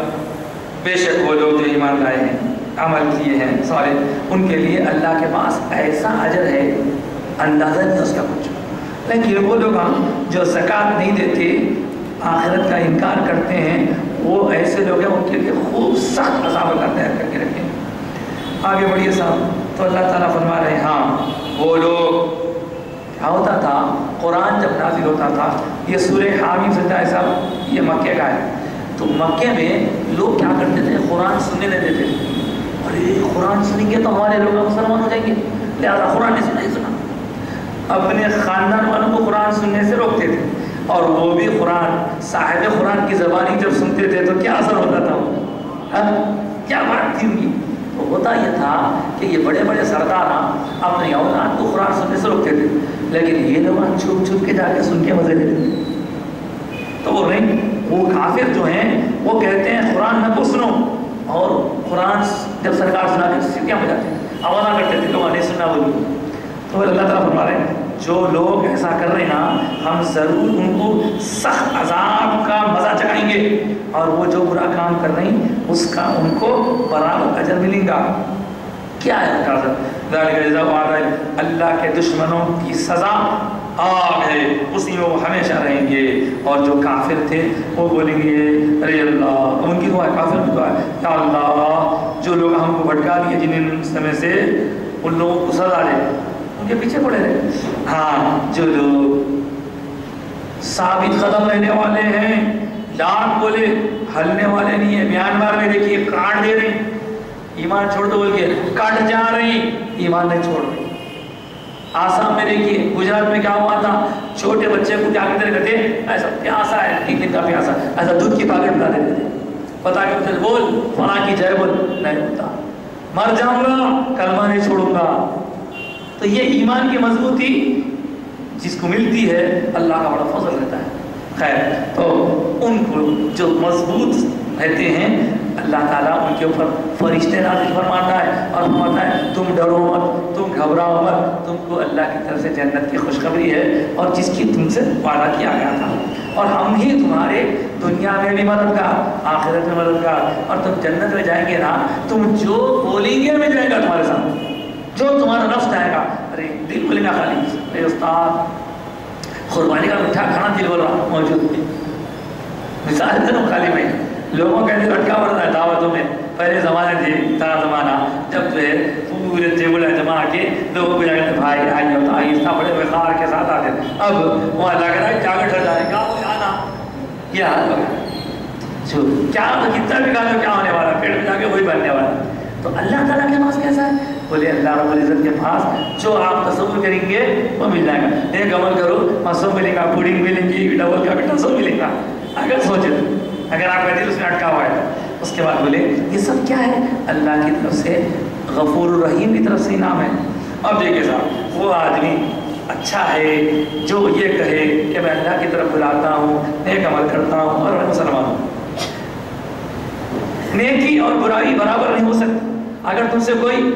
بے شک وہ لوگ جو ایمان لائے ہیں عمل کیے ہیں سارے ان کے لیے اللہ کے پاس ایسا اجر ہے اندازہ نہیں اس کا کچھ. لیکن وہ لوگ جو زکوٰۃ نہیں دیتے آخرت کا انکار کرتے ہیں وہ ایسے لوگ ہیں ان کے لیے خوب سخت عذاب اللہ تیار کر کے رکھے. آگے بڑھیے صاحب. تو اللہ تعالیٰ فرما رہے ہیں ہاں وہ لوگ کیا ہوتا تھا قرآن جب نازل ہوتا تھا یہ سورہ حامیم سے صاحب یہ مکے کا ہے. تو مکے میں لوگ کیا کرتے تھے قرآن سننے نہیں دیتے تھے. ارے قرآن سنیں گے تو ہمارے لوگ مسلمان ہو جائیں گے لہٰذا قرآن نہیں سنا ہی سنا. اپنے خاندان والوں کو قرآن سننے سے روکتے تھے اور وہ بھی قرآن صاحب قرآن کی زبانی جب سنتے تھے تو کیا اثر ہوتا تھا کیا بات تھی ان کی. تو ہوتا یہ تھا کہ یہ بڑے بڑے سردار اپنی اولاد کو قرآن سننے سے روکتے تھے لیکن یہ لوگ چھپ چھپ کے جا کے سن کے مزے لیتے تھے. تو وہ نہیں وہ کافر جو ہیں وہ کہتے ہیں قرآن نہ کو سنو اور قرآن جب سرکار سنا کے سیٹیاں بجاتے ہیں آوازہ کرتے تھے لوگ نہیں سننا بولو. تو اللہ تعالیٰ فرما رہے ہیں جو لوگ ایسا کر رہے ہیں نا ہم ضرور ان کو سخت عذاب کا مزہ چکھائیں گے اور وہ جو برا کام کر رہے ہیں اس کا ان کو برابر اجر ملے گا. کیا ہے اللہ کے دشمنوں کی سزا آگ ہے اسی میں وہ ہمیشہ رہیں گے. اور جو کافر تھے وہ بولیں گے ارے اللہ ان کی دعا ہے کافر کی دعا ہے یا اللہ جو لوگ ہم کو بھٹکا دیے جن سمے سے ان لوگوں کو سزا دے ان کے پیچھے پڑے رہے. ہاں جو لوگ ثابت قدم رہنے والے ہیں لاکھ بولے ہلنے والے نہیں ہیں. میانمار میں دیکھیے کاٹ دے رہے ہیں ایمان چھوڑ دو بول کے کٹ جا رہی ایمان نہیں چھوڑ رہی. آسام میں دیکھیے گجرات میں کیا ہوا تھا چھوٹے بچے کو کیا کہتے رہتے ایسا پیاسا ہے 3 دن کا پیاسا ایسا دودھ کی پاکٹ بنا دیتے تھے بتا کے مجھے بول فلاں کی جے بول، نہیں ہوتا، مر جاؤں گا کلمہ نہیں چھوڑوں گا۔ تو یہ ایمان کی مضبوطی جس کو ملتی ہے اللہ کا بڑا فضل رہتا ہے۔ خیر، تو ان کو جو مضبوط رہتے ہیں اللہ تعالیٰ ان کے اوپر فرشتے نازل فرماتا ہے اور فرماتا ہے تم ڈرو مت، تم گھبراؤ مت، تم کو اللہ کی طرف سے جنت کی خوشخبری ہے اور جس کی تم سے وعدہ کیا گیا تھا، اور ہم ہی تمہارے دنیا میں بھی مددگار، آخرت میں مددگار، اور تم جنت میں جائیں گے نا، تم جو بولیں گے مل جائے گا تمہارے سامنے، جو تمہارا نفس چاہے گا۔ ارے دل بولے گا خالی میرے استاد قربانی کا میٹھا کھانا دل بول رہا موجود ہے، مثال ہے نا خالی میں لوگوں کا دل اٹکا پڑتا ہے دعوتوں میں۔ پہلے زمانے تھے تارا زمانہ جب جو ہے پورے ٹیبل جمع کے لوگوں کو جاتے بھائی آئیے ہوتا آہستہ بڑے وقار کے ساتھ آتے تھے، اب وہ اللہ کہتا ہے جاگے ٹھہر جائے گا آنا، یہ حال ہوگا جو کیا کتنا بھی کھا لو کیا ہونے والا، پیڑ میں جا کے وہی بننے والا۔ تو اللہ تعالیٰ کے پاس کیسا ہے؟ بولے اللہ رب العزت کے پاس جو آپ تصور کریں گے وہ مل جائے گا۔ ایک عمل کرو مسو ملے گا، پوڈنگ ملے گی، ڈبل کا بیٹا سو ملے گا، اگر سوچے اگر آپ کا دل اس میں اٹکا ہوا ہے۔ اس کے بعد بولے یہ سب کیا ہے؟ اللہ کی طرف سے غفور الرحیم کی طرف سے انعام ہے۔ اب دیکھیں صاحب وہ آدمی اچھا ہے جو یہ کہے کہ میں اللہ کی طرف بلاتا ہوں، نیک عمل کرتا ہوں اور میں مسلمان ہوں۔ نیکی اور برائی برابر نہیں ہو سکتی۔ اگر تم سے کوئی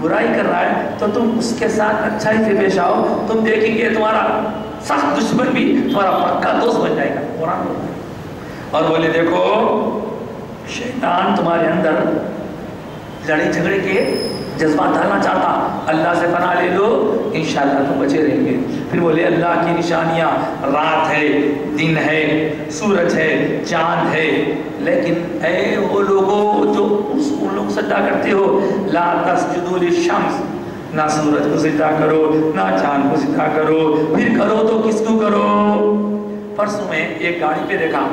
برائی کر رہا ہے تو تم اس کے ساتھ اچھائی سے پیش آؤ، تم دیکھیں گے تمہارا سخت دشمن بھی تمہارا پکا دوست بن جائے گا۔ قرآن بولتا ہے۔ اور بولے دیکھو شیطان تمہارے اندر لڑائی جھگڑے کے جذبات ڈالنا چاہتا، اللہ سے پناہ لے لو انشاءاللہ تم بچے رہیں گے۔ پھر بولے اللہ کی نشانیاں رات ہے، دن ہے، سورج ہے، چاند ہے، لیکن اے وہ لوگوں جو ان لوگ سجدہ کرتے ہو، لا تسجدوا للشمس، نہ سورج کو سجدہ کرو نہ چاند کو سجدہ کرو، پھر کرو تو کس کو کرو؟ پرسوں میں ایک گاڑی پہ دیکھا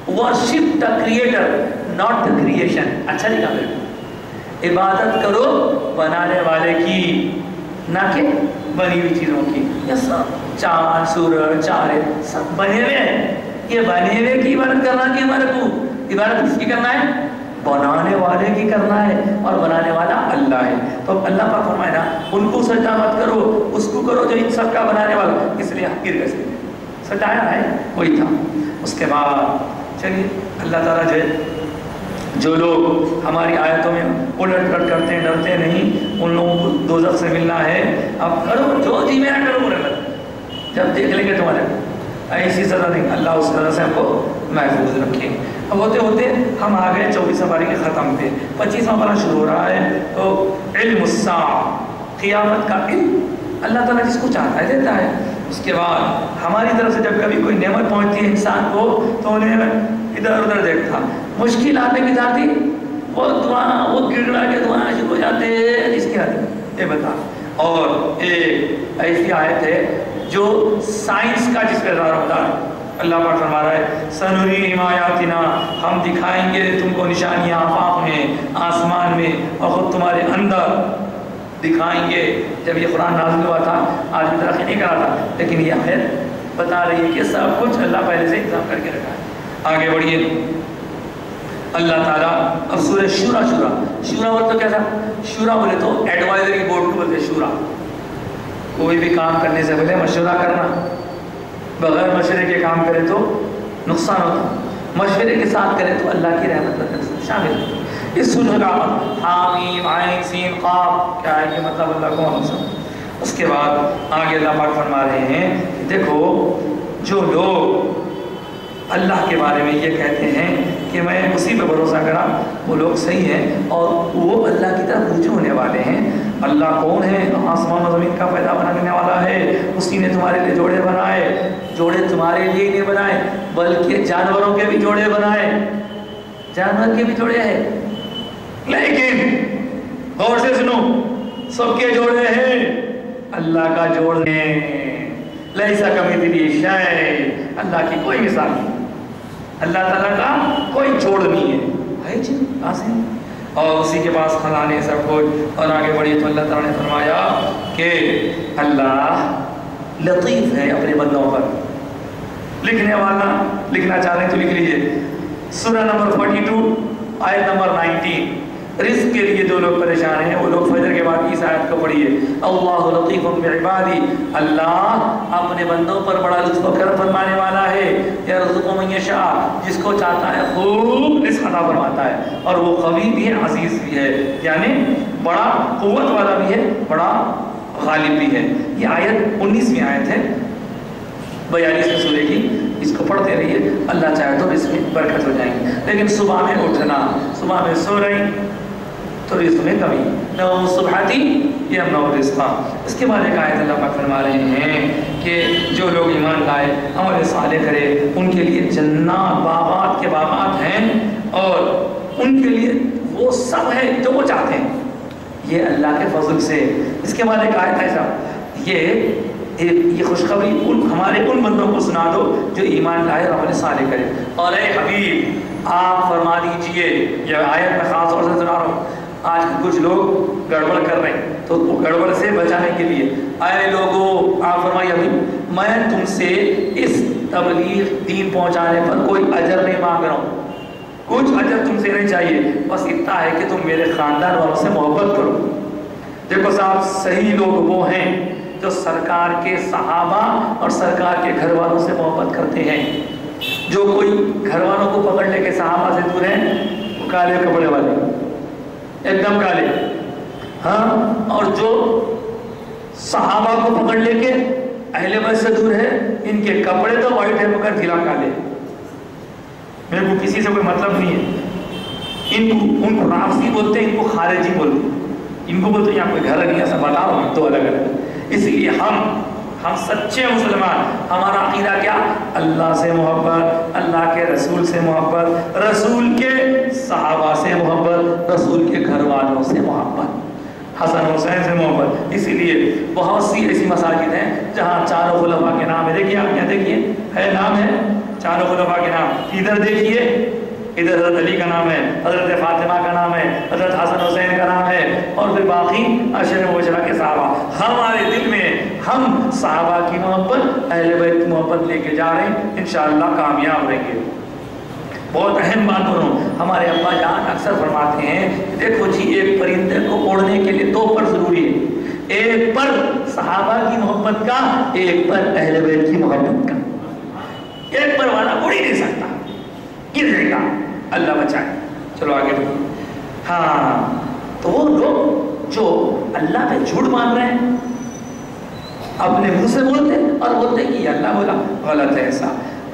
worship the creator not the creation، اچھا نہیں کہا میرے، عبادت کرو بنانے والے کی نہ کہ بنی ہوئی چیزوں کی۔ یہ سب چاند سورج چارے سب بنے ہوئے ہیں، یہ بنے ہوئے کی عبادت کرنا کی عبادت کو عبادت کس کی کرنا ہے؟ بنانے والے کی کرنا ہے، اور بنانے والا اللہ ہے۔ تو اللہ پاک فرمائے نا ان کو سجدہ مت کرو، اس کو کرو جو ان سب کا بنانے والا، اس لیے گر گئے سجایا ہے وہی تھا۔ اس کے بعد چلیے اللہ تعالیٰ جو لوگ ہماری آیتوں میں الٹ پلٹ کرتے ہیں، ڈرتے نہیں، ان لوگوں کو دوزخ سے ملنا ہے۔ اب کرو جو جی میں کرو برے لگ، جب دیکھ لیں گے تمہارے ایسی سزا نہیں، اللہ اس طرح سے ہم کو محفوظ رکھے۔ اب ہوتے ہوتے ہم آ گئے 24 پارے کے ختم پہ، 25واں پارہ شروع ہو رہا ہے۔ تو علم الساعہ، قیامت کا علم اللہ تعالیٰ جس کو چاہتا ہے دیتا ہے۔ اس کے بعد ہماری طرف سے جب کبھی کوئی نعمت پہنچتی ہے انسان کو تو انہیں ادھر ادھر دیکھتا، مشکل آنے کی جاتی وہ دعا وہ گڑگڑا کے دعائیں شروع ہو جاتے ہیں جس کی حد یہ بتا۔ اور ایک ایسی آیت ہے جو سائنس کا جس پہ دار مدار اللہ پاک فرما رہا ہے سنریم آیاتنا، ہم دکھائیں گے تم کو نشانیاں آفاق میں، آسمان میں، اور خود تمہارے اندر دکھائیں گے۔ جب یہ قرآن نازل ہوا تھا آج بھی ترقی نہیں کرا تھا، لیکن یہ آیت بتا رہی ہے کہ سب کچھ اللہ پہلے سے انتظام کر کے رکھا ہے۔ آگے بڑھیے اللہ تعالیٰ اب سورہ شورا بولے تو کیا تھا؟ شورا بولے تو ایڈوائزری بورڈ کو بولتے شورا، کوئی بھی کام کرنے سے پہلے مشورہ کرنا، بغیر مشورے کے کام کرے تو نقصان ہوتا، مشورے کے ساتھ کرے تو اللہ کی رحمت شامل ہے۔ اس سورہ کا حامیم عین سین قاف کیا ہے کہ مطلب اللہ کو معلوم۔ اس کے بعد آگے اللہ پاک فرما رہے ہیں کہ دیکھو جو لوگ اللہ کے بارے میں یہ کہتے ہیں کہ میں اسی پہ بھروسہ کرا، وہ لوگ صحیح ہیں اور وہ اللہ کی طرف رجوع ہونے والے ہیں۔ اللہ کون ہے؟ آسمان و زمین کا پیدا بنانے والا ہے، اسی نے تمہارے لیے جوڑے بنائے، جوڑے تمہارے لیے نہیں بنائے بلکہ جانوروں کے بھی جوڑے بنائے، جانور کے بھی جوڑے ہیں، لیکن غور سے سنو سب کے جوڑے ہیں، اللہ کا جوڑ ہے، لیسا کمثلہ شیء، اللہ کی کوئی مثال نہیں، اللہ تعالیٰ کا کوئی جوڑ نہیں ہے جی آسان، اور اسی کے پاس خزانے سب کچھ۔ اور آگے بڑھیے تو اللہ تعالیٰ نے فرمایا کہ اللہ لطیف ہے اپنے بندوں پر، لکھنے والا لکھنا چاہ رہے ہیں تو لکھ لیجیے سورہ نمبر 42 آیت نمبر 19. رزق کے لیے جو لوگ پریشان ہیں وہ لوگ فجر کے بعد اس آیت کو پڑھیے. اللہ لطیف بعبادی، اللہ اپنے بندوں پر بڑا لطف و کرم فرمانے والا ہے. یرزق من یشاء، جس کو چاہتا ہے خوب رزق عطا فرماتا ہے، اور وہ قوی بھی ہے عزیز بھی ہے، یعنی بڑا قوت والا بھی ہے، بڑا غالب بھی ہے. یہ آیت 19ویں آیت ہے 42 سورے کی. اس کو پڑھتے رہیے، اللہ چاہے تو اس میں برکت ہو جائیں گی. لیکن صبح میں اٹھنا، صبح میں سو رہی تو رزق میں کمی، نو صبحتی یمنع الرزق. اس کے بعد ایک آیت اللہ پاک فرما رہے ہیں کہ جو لوگ ایمان لائے عمل صالح کرے ان کے لیے جنات باغات کے باغات ہیں، اور ان کے لیے وہ سب ہے جو وہ چاہتے ہیں، یہ اللہ کے فضل سے. اس کے بعد ایک آیت ہے صاحب، یہ خوشخبری ہمارے ان بندوں کو سنا دو جو ایمان لائے اور عمل صالح کرے. اور اے حبیب آپ فرما دیجئے، یہ آیت میں خاص طور سے سنا رہا ہوں، آج کچھ لوگ گڑبڑ کر رہے ہیں تو گڑبڑ سے بچانے کے لیے اے لوگوں آپ فرمائیے حبیب میں تم سے اس تبلیغ دین پہنچانے پر کوئی اجر نہیں مانگ رہا ہوں، کچھ اجر تم سے نہیں چاہیے، بس اتنا ہے کہ تم میرے خاندان والوں سے محبت کرو. دیکھو صاحب، صحیح لوگ وہ ہیں جو سرکار کے صحابہ اور سرکار کے گھر والوں سے محبت کرتے ہیں. جو کوئی گھر والوں کو پکڑ لے کے صحابہ سے دور ہیں وہ کالے کپڑے والے، ایک دم کالے. ہاں، اور جو صحابہ کو پکڑ لے کے اہل بیت سے دور ہے ان کے کپڑے تو وائٹ ہے مگر دلا کالے. میرے کو کسی سے کوئی مطلب نہیں ہے. ان کو رافضی بولتے ہیں، ان کو خارجی بولتے ہیں، ان کو بولتے ہیں یہاں کوئی گھر نہیں، ایسا بتاؤ تو الگ الگ. اس لیے ہم سچے مسلمان، ہمارا عقیدہ کیا؟ اللہ سے محبت، اللہ کے رسول سے محبت، رسول کے صحابہ سے محبت، رسول کے گھر والوں سے محبت، حسن حسین سے محبت. اسی لیے بہت سی ایسی مساجد ہیں جہاں چاروں خلفاء کے نام ہے. دیکھیے آپ یہاں دیکھیے ہے نام ہے چاروں خلفاء کے نام. ادھر دیکھیے، ادھر حضرت علی کا نام ہے، حضرت فاطمہ کا نام ہے، حضرت حسن حسین کا نام ہے، اور پھر باقی عشر مبشرہ کے صحابہ. ہمارے دل میں ہم صحابہ کی محبت، اہل بیت کی محبت لے کے جا رہے ہیں، انشاءاللہ کامیاب رہیں گے. بہت اہم بات بولوں، ہمارے ابا جان اکثر فرماتے ہیں دیکھو جی ایک پرندے کو اڑنے کے لیے 2 پر ضروری ہے، ایک پر صحابہ کی محبت کا، ایک پر اہل بیت کی محبت کا. ایک پر والا اڑ ہی نہیں سکتا، گر جائے گا، اللہ بچائے. چلو آگے بڑھو. ہاں، تو وہ لوگ جو اللہ پہ جھوٹ مان رہے ہیں، اپنے منہ سے بولتے اور بولتے کہ یہ اللہ بولا، غلط ہے ایسا.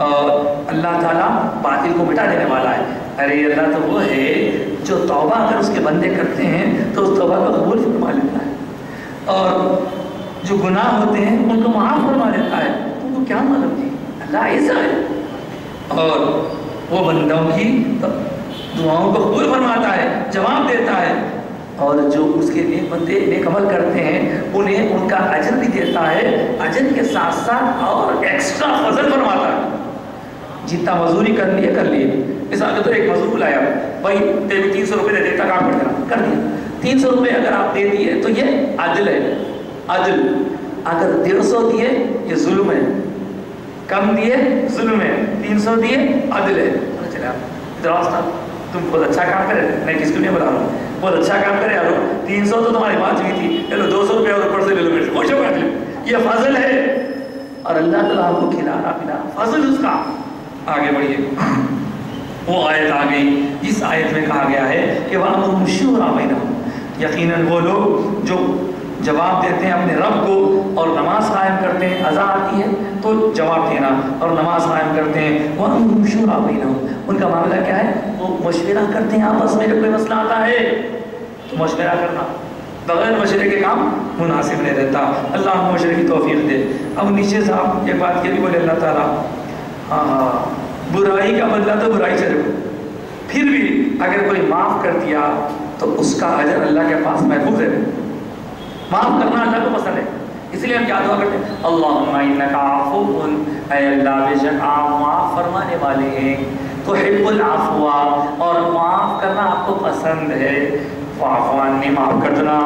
اور اللہ تعالیٰ باطل کو مٹا دینے والا ہے. ارے اللہ تو وہ ہے جو توبہ اگر اس کے بندے کرتے ہیں تو اس توبہ کو قبول فرما لیتا ہے، اور جو گناہ ہوتے ہیں ان کو معاف فرما لیتا ہے. تم کو کیا معلوم جی، اللہ ایسا ہے، اور وہ بندوں کی دعاؤں کو قبول فرماتا ہے، جواب دیتا ہے، اور جو اس کے نیک بندے نیک عمل کرتے ہیں انہیں ان کا اجر بھی دیتا ہے، اجر کے ساتھ ساتھ اور ایکسٹرا فضل فرماتا ہے. جتنا مزدوری کر لیے. مثال کے تو ایک مزدور بلایا، بھائی 300 روپے دے دیتا کام کر دیا. 300 روپے اگر آپ دے دیے تو یہ عدل ہے. عدل اگر 150 دیے یہ ظلم ہے، کم دیے ظلم ہے، 300 دیے عدل ہے. چلے آپ درست تم بہت اچھا کام کرے، میں کس کو نہیں بتا رہا ہوں، بہت اچھا کام کرے یارو. 300 تو تمہاری بات ہوئی تھی، چلو 200 روپے اور اوپر سے لے لو میرے سے، خوش ہو کر لو. یہ فضل ہے، اور اللہ تعالیٰ آپ کو کھلانا پلانا فضل اس کا. آگے بڑھیے. وہ آیت آ گئی جس آیت میں کہا گیا ہے کہ وَأَمْرُهُمْ شُورَىٰ بَيْنَهُمْ. یقیناً وہ لوگ جو جواب دیتے ہیں اپنے رب کو اور نماز قائم کرتے ہیں، اذان آتی ہے تو جواب دینا اور نماز قائم کرتے ہیں. وَأَمْرُهُمْ شُورَىٰ بَيْنَهُمْ. ان کا معاملہ کیا ہے؟ وہ مشورہ کرتے ہیں آپس میں. جب کوئی مسئلہ آتا ہے تو مشورہ کرنا، بغیر مشورے کے کام مناسب نہیں رہتا. اللہ ہم مشورے کی توفیق دے. اب نیچے سے آپ ایک بات یہ بھی بولے اللہ تعالیٰ، ہاں برائی کا بدلہ تو برائی سے رکھو. پھر بھی اگر کوئی معاف کر دیا تو اس کا اجر اللہ کے پاس محفوظ ہے. معاف کرنا اللہ کو پسند ہے. اس لیے ہم کیا دعا کرتے ہیں؟ اللہم انک عفو، اے اللہ بے شک آپ معاف فرمانے والے ہیں، تحب العفو، اور معاف کرنا آپ کو پسند ہے. فاعف عنی، معاف کر دینا،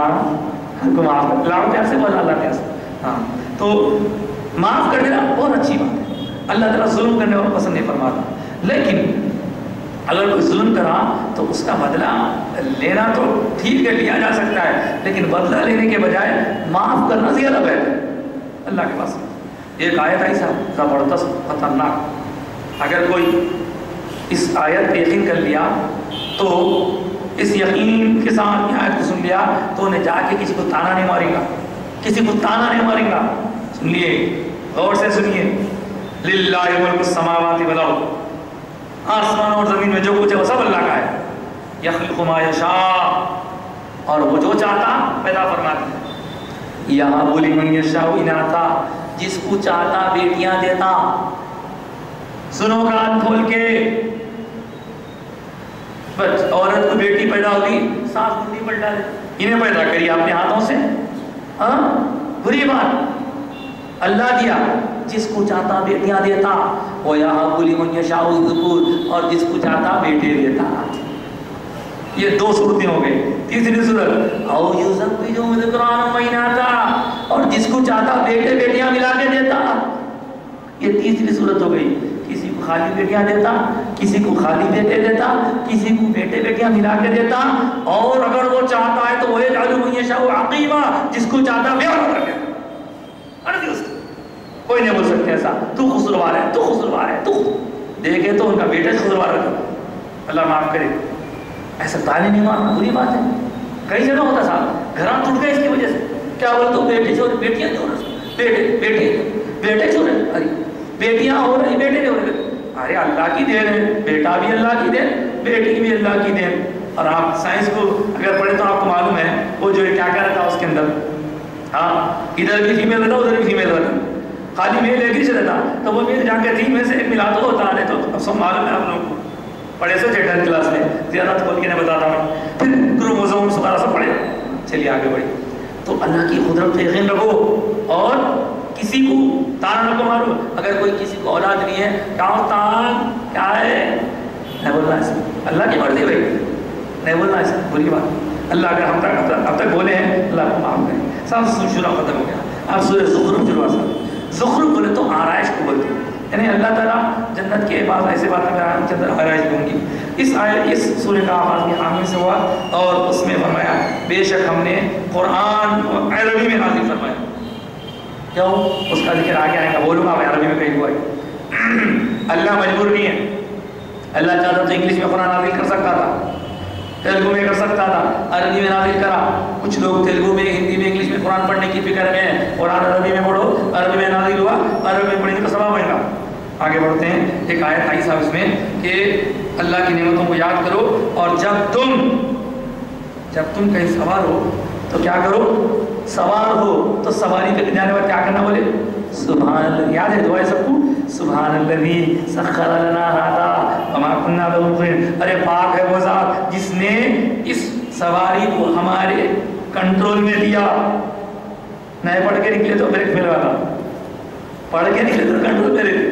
ہم کو معاف کر. اللہ پیار سے بولا، اللہ پیار سے. ہاں، تو معاف کر دینا بہت اچھی بات ہے. اللہ تعالیٰ ظلم کرنے والا پسند نہیں فرماتا. لیکن اگر کوئی ظلم کرا تو اس کا بدلہ لینا تو ٹھیک ہے، لیا جا سکتا ہے، لیکن بدلہ لینے کے بجائے معاف کرنا زیادہ بہتر ہے اللہ کے پاس۔ ایک آیت آئی صاحب زبردست خطرناک، اگر کوئی اس آیت پہ یقین کر لیا تو اس یقین کے ساتھ آیت کو سن لیا تو انہیں جا کے کسی کو تانا نہیں مارے گا، کسی کو تانا نہیں مارے گا۔ سنیے، غور سے سنیے، للہ ملک السماوات والارض، آسمان اور زمین میں جو کچھ ہے وہ سب اللہ کا ہے، یخلق ما یشاء، اور وہ جو چاہتا پیدا فرماتا ہے، یہاں بولی من یشاء اناثا، جس کو چاہتا بیٹیاں دیتا۔ سنو کان کھول کے، بس عورت کو بیٹی پیدا ہوگی سانس گنڈی پر ڈالے، انہیں پیدا کری اپنے ہاتھوں سے، ہاں بری بات، اللہ دیا، جس کو چاہتا بیٹیاں دیتا، وہ یہاں بولی من یشاء الذکور، اور جس کو چاہتا بیٹے دیتا۔ یہ دو صورتیں ہو گئی۔ تیسری صورت او یزوجہم ذکرانا و اناثا، اور جس کو چاہتا بیٹے بیٹیاں ملا کے دیتا۔ یہ تیسری صورت ہو گئی، کسی کو خالی بیٹیاں دیتا، کسی کو خالی بیٹے دیتا، کسی کو بیٹے بیٹیاں ملا کے دیتا، اور اگر وہ چاہتا ہے تو وہ یجعل من یشاء عقیما، جس کو چاہتا بیوہ کر دیتا۔ کوئی نہیں بول سکتے ایسا، تو خسروار ہے، تو خسروار ہے، تو دیکھے تو ان کا بیٹا خسروار ہے، اللہ معاف کرے۔ ایسا تانے نہیں مارنا بری بات ہے، کئی جگہ ہوتا صاحب، گھراں ٹوٹ گئے اس کی وجہ سے، کیا بولے تو بیٹے چورے، بیٹیاں چورے، بیٹے چورے، ارے بیٹیاں ہو رہی بیٹے نہیں ہو رہے، ارے اللہ کی دین ہے، بیٹا بھی اللہ کی دین، بیٹی بھی اللہ کی دین۔ اور آپ سائنس کو اگر پڑھیں تو آپ کو معلوم ہے وہ جو ہے کیا کیا رہتا ہے اس کے اندر، ہاں ادھر بھی فیمیل رہتا ادھر بھی فیمیل رہتا، خالی میل ایک ہی سے رہتا، تو وہ میل جا کے تین میں سے ایک ملا تو ہوتا ہے، تو اب سب معلوم ہے آپ لوگوں کو، پڑھے سو 10 کلاس میں، زیادہ کھول کے نہیں بتاتا میں، پھر کروموزوم سارا سب پڑھے۔ چلیے آگے بڑھیں، تو اللہ کی قدرت پہ یقین رکھو، اور کسی کو تانا نہ مارو۔ اگر کوئی کسی کو اولاد نہیں ہے، کیا ہے نہیں بولنا ہے، اللہ کی مرضی بھائی، نہیں بولنا ہے، بری بات۔ اللہ اگر ہم تک بولے ہیں اللہ کو معاف کریں۔ سب شروع ختم ہو گیا، اب سورہ زخرف شروع ہوا۔ زخرف بولے تو آرائش کو بولتے ہیں، یعنی اللہ تعالیٰ جنت کے بعد ایسے باتیں میں چند آرائش دوں گی۔ اس سورہ کا آغاز بھی حامی سے ہوا، اور اس میں فرمایا بے شک ہم نے قرآن عربی میں نازل فرمایا۔ کیوں؟ اس کا ذکر آگے آئے گا، بولوں گا عربی میں کہیں ہوا ہے۔ اللہ مجبور نہیں ہے، اللہ چاہتا تو انگلش میں قرآن نازل کر سکتا تھا، تیلگو میں کر سکتا تھا، عربی میں نازل کرا۔ کچھ لوگ تیلگو میں، ہندی میں، انگلش میں قرآن پڑھنے کی فکر میں ہیں، قرآن عربی میں پڑھو، عربی میں نازل ہوا، عربی میں پڑھیں گے تو ثواب آئے گا۔ آگے بڑھتے ہیں، ایک آیت آئی صاحب اس میں کہ اللہ کی نعمتوں کو یاد کرو، اور جب تم کہیں سوار ہو تو کیا کرو، سوار ہو تو سواری پہ جانے والے کیا کرنا، بولے سبحان اللہ۔ یاد ہے دعائیں سب کو، سبحان الذی سخر لنا ھذا وما كنا له مقرنین، ارے پاک ہے وہ ذات جس نے اس سواری کو ہمارے کنٹرول میں دیا۔ نئے پڑھ کے نکلے تو بریک فیل والا، پڑھ کے نکلے تو کنٹرول میں رہتے،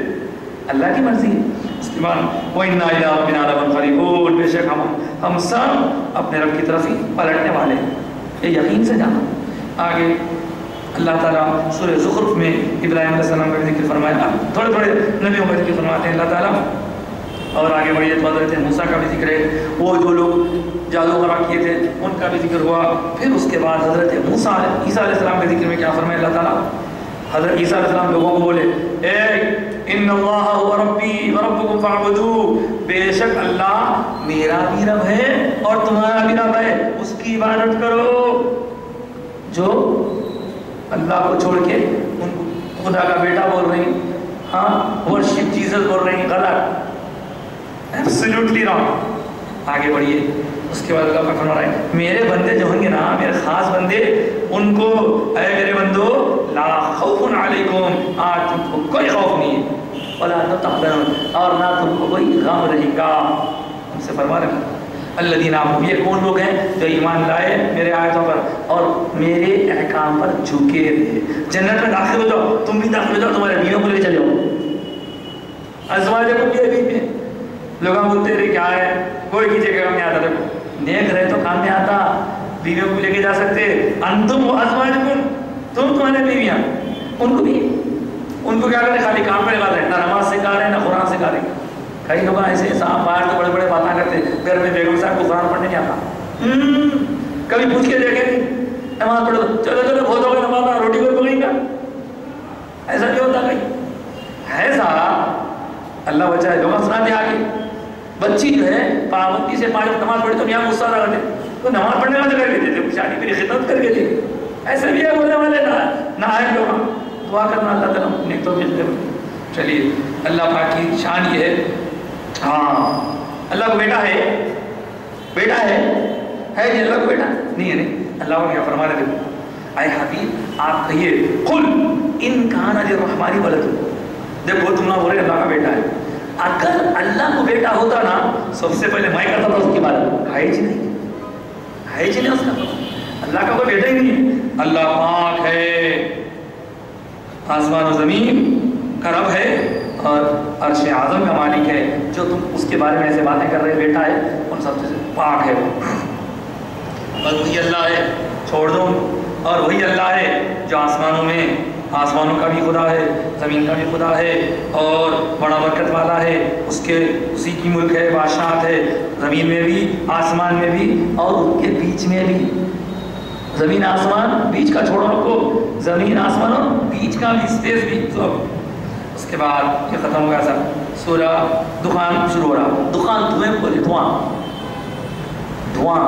اللہ کی مرضی ہے۔ اس کے بعد وَإِنَّا إِلَىٰ رَبِّنَا لَمُنقَلِبُونَ، بے شک ہم سب اپنے رب کی طرف ہی پلٹنے والے ہیں، یہ یقین سے جانا۔ آگے اللہ تعالیٰ سورہ زخرف میں ابراہیم علیہ السلام کا ذکر فرمایا، تھوڑے نبیوں کا ذکر فرماتے ہیں اللہ تعالیٰ، اور آگے بڑھیے تو حضرت موسیٰ کا بھی ذکر ہے، وہ جو لوگ جادو کرا کیے تھے ان کا بھی ذکر ہوا۔ پھر اس کے بعد حضرت عیسیٰ علیہ السلام کے ذکر میں کیا فرمایا اللہ تعالیٰ، حضرت عیسیٰ علیہ السلام لوگوں کو بولے ان اللہ هو ربی وربکم فاعبدوہ، بے شک اللہ میرا بھی رب ہے اور تمہارا بھی رب ہے، اس کی عبادت کرو۔ جو اللہ کو چھوڑ کے ان کو خدا کا بیٹا بول رہی، ہاں ورشپ جیزس بول رہی، غلط، ایبسلیوٹلی رانگ۔ آگے بڑھیے، اس کے بعد اللہ فرما رہا ہے میرے بندے جو ہوں گے نا، میرے خاص بندے، ان کو اے میرے بندو لا خوف علیکم، آج تم کو کوئی خوف نہیں ہے، ولا انتم تحزنون، اور نہ تم کو کوئی غم رہے گا۔ ہم سے فرما رہے ہیں الذین آمنوا، یہ کون لوگ ہیں جو ایمان لائے میرے آیتوں پر اور میرے احکام پر جھکے رہے۔ جنت میں داخل ہو جاؤ، تم بھی داخل ہو جاؤ، تمہارے بیویوں کو لے چلے جاؤ، ازواجکم یہ بھی لوگ بولتے رہے کیا ہے، کوئی کی جگہ میں آتا، دیکھو نیک رہے تو کام میں آتا، بیویوں کو لے کے جا سکتے، انتم و ازواجکم، تم تمہارے بیویاں، ان کو بھی، ان کو کیا کریں، خالی کام پہ لگا رہے، نہ نماز سکھا رہے، نہ قرآن سکھا رہے، کئی لوگ ایسے صاحب باہر تو بڑے بڑے باتیں کرتے، گھر میں بیگم صاحب کو قرآن پڑھنے نہیں آتا، کبھی پوچھ کے دیکھیں گے نماز پڑھو، چلو چلو بہت ہو گیا نماز، روٹی کوئی پکڑیں گا، ایسا نہیں ہوتا کہیں ہے صاحب، اللہ بچائے. لوگ سناتے آگے بچی جو ہے پابندی سے 5 وقت نماز پڑھی تو میاں غصہ آ کرتے، تو نماز پڑھنے والے کر کے دیتے، شادی میری خدمت کر کے دیتے، ایسے بھی ہے بولنے والے نہ آئے لوگ. دعا کرنا اللہ تعالیٰ نیک توفیق دے. چلیے اللہ پاک کی شان یہ ہے. ہاں اللہ کو بیٹا ہے، بیٹا ہے جی اللہ کو بیٹا نہیں ہے. نہیں اللہ کو کیا فرما رہے تھے، اے حبیب آپ کہیے قل ان کان للرحمن ولد، دیکھو تم نہ بول رہے اللہ کا بیٹا ہے. اگر اللہ کو بیٹا ہوتا نا سب سے پہلے میں کرتا تھا اس کی بات، ہے جی نہیں، ہے جی نہیں اس کا، اللہ کا کوئی بیٹا ہی نہیں ہے. اللہ پاک ہے، آسمان و زمین کا رب ہے اور عرش اعظم کا مالک ہے. جو تم اس کے بارے میں ایسے باتیں کر رہے بیٹا ہے، ان سب سے پاک ہے اور وہی اللہ ہے، چھوڑ دو. اور وہی اللہ ہے جو آسمانوں کا بھی خدا ہے، زمین کا بھی خدا ہے اور بڑا برکت والا ہے. اسی کی ملک ہے، بادشاہت ہے، زمین میں بھی آسمان میں بھی اور ان کے بیچ میں بھی. زمین آسمان بیچ کا چھوڑو رکھو، زمین آسمان اور بیچ کا بھی اسپیس بھی سب. اس کے بعد یہ ختم ہو گیا سب. سورہ دخان شروع ہو رہا. دخان دھوئیں بولے، دھواں.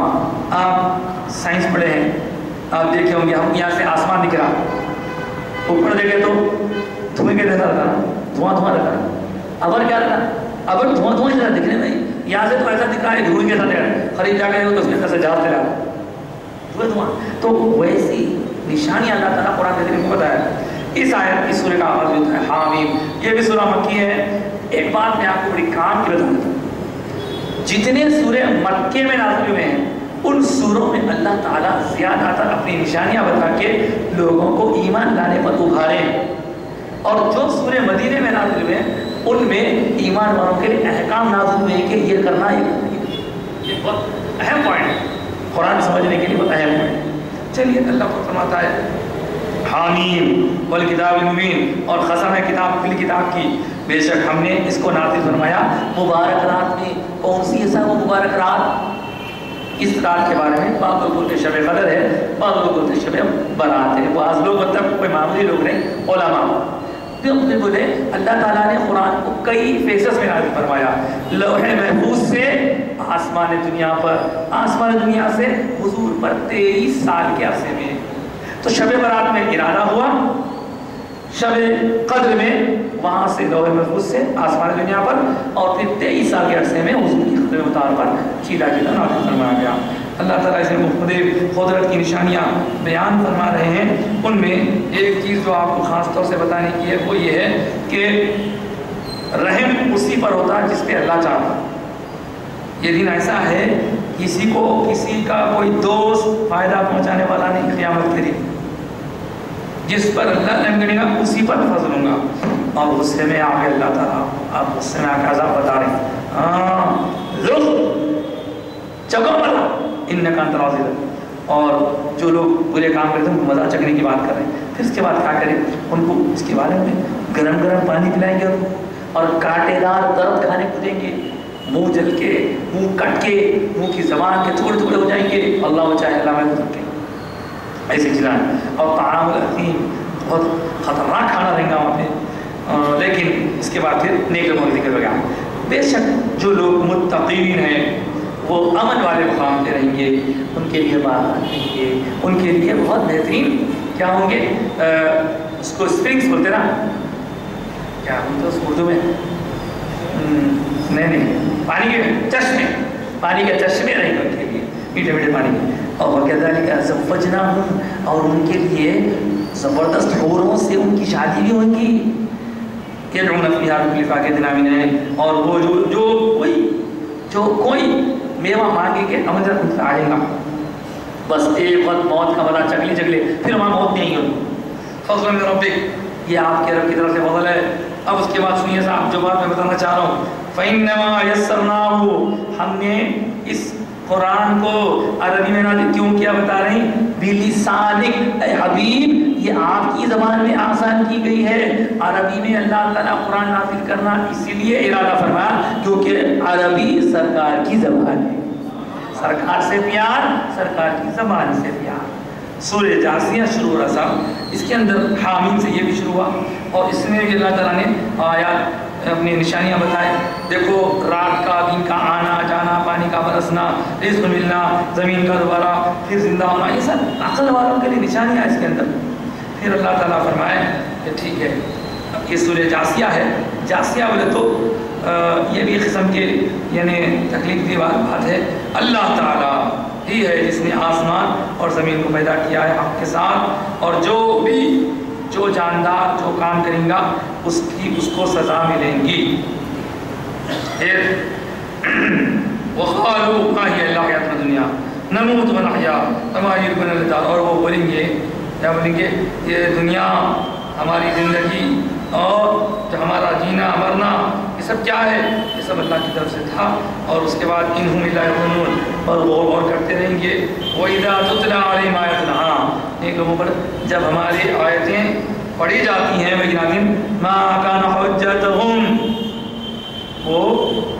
آپ سائنس پڑھے ہیں، آپ دیکھے ہوں گے، ہم یہاں سے آسمان دکھ رہا، اوپر دیکھے تو دھوئیں کے جیسا رہتا، دھواں رہتا. ابر کیا رہتا، ابر دھواں جیسا دکھنے میں. یہاں سے تو ایسا دکھ رہا ہے دھوئیں کے ساتھ قریب جا کے تو اس کے اندر سے جہاز چلا دھواں. تو ویسی نشانی اللہ تعالیٰ قرآن کریم کو بتایا. اس آیت کی سورہ کا آغاز ہوتا ہے حامیم. یہ بھی سورہ مکی ہے. ایک بات میں آپ کو بڑی کام کی بتا دیتا ہوں، جتنے سورے مکے میں نازل ہوئے ہیں ان سوروں میں اللہ تعالیٰ زیادہ تر اپنی نشانیاں بتا کے لوگوں کو ایمان لانے پر ابھارے ہیں. اور جو سورے مدینے میں نازل ہوئے ہیں ان میں ایمان والوں کے لیے احکام نازل ہوئے کہ یہ کرنا، یہ بہت اہم پوائنٹ ہے قرآن سمجھنے کے لیے، بہت اہم پوائنٹ. چلیے اللہ کو فرماتا ہے حامیم والکتاب المبین، اور قسم ہے کتاب، کل کتاب کی، بے شک ہم نے اس کو نازل فرمایا مبارک رات میں. کون سی ایسا وہ مبارک رات؟ اس رات کے بارے میں بعض لوگ بولتے شب قدر ہے، بعض لوگ بولتے شب برات ہے. بعض لوگ مطلب کوئی معمولی لوگ نہیں، علماء بھی بولے اللہ تعالیٰ نے قرآن کو کئی فیسز میں نازل فرمایا. لوح محفوظ سے آسمان دنیا پر، آسمان دنیا سے حضور پر 23 سال کے عرصے میں. تو شب برات میں ارادہ ہوا، شب قدر میں وہاں سے لوح محفوظ سے آسمان دنیا پر، اور پھر 23 سال کے عرصے میں حضور کی خدمت اتار پر چیلا نازل فرمایا گیا. اللہ تعالیٰ اسے مختلف قدرت کی نشانیاں بیان فرما رہے ہیں. ان میں ایک چیز جو آپ کو خاص طور سے بتانے کی ہے وہ یہ ہے کہ رحم اسی پر ہوتا ہے جس پہ اللہ چاہتا. یہ دن ایسا ہے کسی کو کسی کا کوئی دوست فائدہ پہنچانے والا نہیں. قیامت کے دن جس پر اللہ رحم کرے گا اسی پر فضل ہوں گا. اور غصے میں آ گئے اللہ تعالیٰ، آپ غصے میں آ کے عذاب بتا رہے ہیں. چکو والا انکا انت راضی. اور جو لوگ برے کام کرتے ہیں ان کو مزہ چکنے کی بات کر رہے ہیں. پھر اس کے بعد کیا کریں؟ ان کو اس کے بارے میں گرم گرم پانی پلائیں گے اور کانٹے دار درد کھانے کو دیں گے. منہ جل کے، منہ کٹ کے، منہ کی زبان کے ٹکڑے ٹکڑے ہو جائیں گے. اللہ بچائے، اللہ میں گزر کے ایسے چلائیں. اور طعام الحکیم، بہت خطرناک کھانا رہیں گا وہاں پہ. لیکن اس کے بعد پھر نیک لوگوں کا ذکر ہوگا. بے شک جو لوگ متقین ہیں وہ امن والے مقام پہ رہیں گے، ان کے لیے باغات رہیں گے، ان کے لیے بہت بہترین کیا ہوں گے، اس کو اسپرنگس بولتے نا، کیا بولتے اس اردو میں، نہیں پانی کے چشمے، پانی کے چشمے رہیں گے ان کے لیے، میٹھے میٹھے پانی کے. اور کذالک زوجناہم، اور ان کے لیے زبردست حوروں سے ان کی شادی بھی ہوگی. یدعون فیہا بکل فاکہۃ آمنین، اور وہ جو کوئی میوہ مانگے کہ امجد کچھ آئے گا، بس ایک وقت موت کا مزہ چکلے پھر وہاں موت نہیں ہوگی. فضل من ربک، یہ آپ کے رب کی طرف سے فضل ہے. اب اس کے بعد سنیے صاحب جو بات میں بتانا چاہ رہا ہوں. فَإِنَّمَا يَسَّرْنَاهُ، ہم نے اس قرآن کو عربی میں نازل کیوں کیا بتا رہے ہیں، بِلِسَانِک، اے حبیب یہ آپ کی زبان میں آسان کی گئی ہے. عربی میں اللہ تعالیٰ قرآن نازل کرنا اسی لیے ارادہ فرمایا کیونکہ عربی سرکار کی زبان ہے. سرکار سے پیار، سرکار کی زبان سے پیار. سورہ جاسیہ شروع ہو رہا تھا، اس کے اندر حامیم سے یہ بھی شروع ہوا، اور اس میں بھی اللہ تعالیٰ نے آیات اپنی نشانیاں بتائے. دیکھو رات کا دن کا آنا جانا، پانی کا برسنا، رزق ملنا، زمین کا دوبارہ پھر زندہ ہونا، یہ سب عقل والوں کے لیے نشانیاں اس کے اندر. پھر اللہ تعالیٰ فرمائے کہ ٹھیک ہے اب یہ سورہ جاسیہ ہے. جاسیہ بولے تو یہ بھی قسم کے یعنی تکلیف دی بات ہے. اللہ تعالیٰ ہی ہے جس نے آسمان اور زمین کو پیدا کیا ہے حق کے ساتھ، اور جو جاندار جو کام کریں گا اس کو سزا ملیں گی. وَقَالُوا قَاهِيَ اللَّهِ حَيَاتُنَا الدُّنْيَا نَمُوتُ وَنَحْيَا وَمَا يُهْلِكُنَا إِلَّا الدَّهْرُ. اور وہ بولیں گے کیا بولیں گے؟ یہ دنیا ہماری زندگی اور جو ہمارا جینا مرنا یہ سب کیا ہے؟ یہ سب اللہ کی طرف سے تھا. اور اس کے بعد انہم الا یظنون، اور غور کرتے رہیں گے. وَإِذَا تُتْلَىٰ عَلَيْهِمْ آیَاتُنَا، ایک لوگوں پر جب ہماری آیتیں پڑھی جاتی ہیں وَإِنَّهُمْ مَا كَانَ حُجَّتُهُمْ، وہ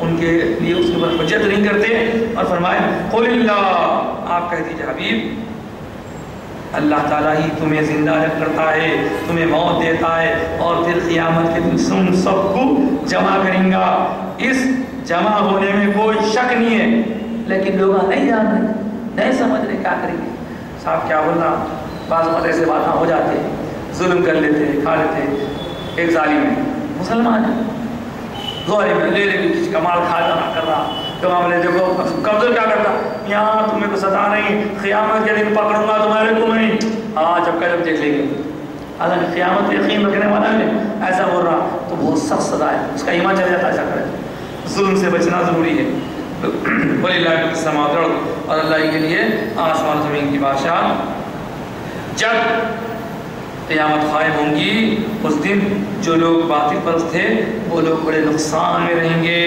ان کے لیے اس کے اوپر حجت نہیں کرتے. اور فرمائے قُلِ اللَّهُ، آپ کہہ دیجئے حبیب اللہ تعالیٰ ہی تمہیں زندہ کرتا ہے، تمہیں موت دیتا ہے، اور پھر قیامت کے دن تم سب کو جمع کریں گا. اس جمع ہونے میں کوئی شک نہیں ہے، لیکن لوگ نہیں جان رہے، نہیں سمجھ رہے کیا کریں گے. صاحب کیا بولنا، بعض وقت ایسے باتیں ہو جاتے ہیں، ظلم کر لیتے ہیں، کھا لیتے ہیں. ایک ظالم ہے، مسلمان ہے، ظالم ہے، لے لے کے کسی کا مال کھا جانا کر رہا. تو ہم نے دیکھو قبضہ کیا کرتا، یہاں تمہیں کو ستا نہیں، قیامت کے دن پکڑوں گا تمہارے کو نہیں. ہاں جب کل دیکھ لیں گے. حالانکہ قیامت یقین رکھنے والا ہے ایسا بول رہا تو بہت سخت سزا ہے، اس کا ایمان چل جاتا ہے. ایسا کرے ظلم سے بچنا ضروری ہے. وَلِلَّهِ مُلْكُ السَّمَاوَاتِ وَالْأَرْضِ، اور اللہ کے لیے آسمان زمین کی بادشاہ. جب قیامت قائم ہوں گی اس دن جو لوگ باطل پرست تھے وہ لوگ بڑے نقصان میں رہیں گے.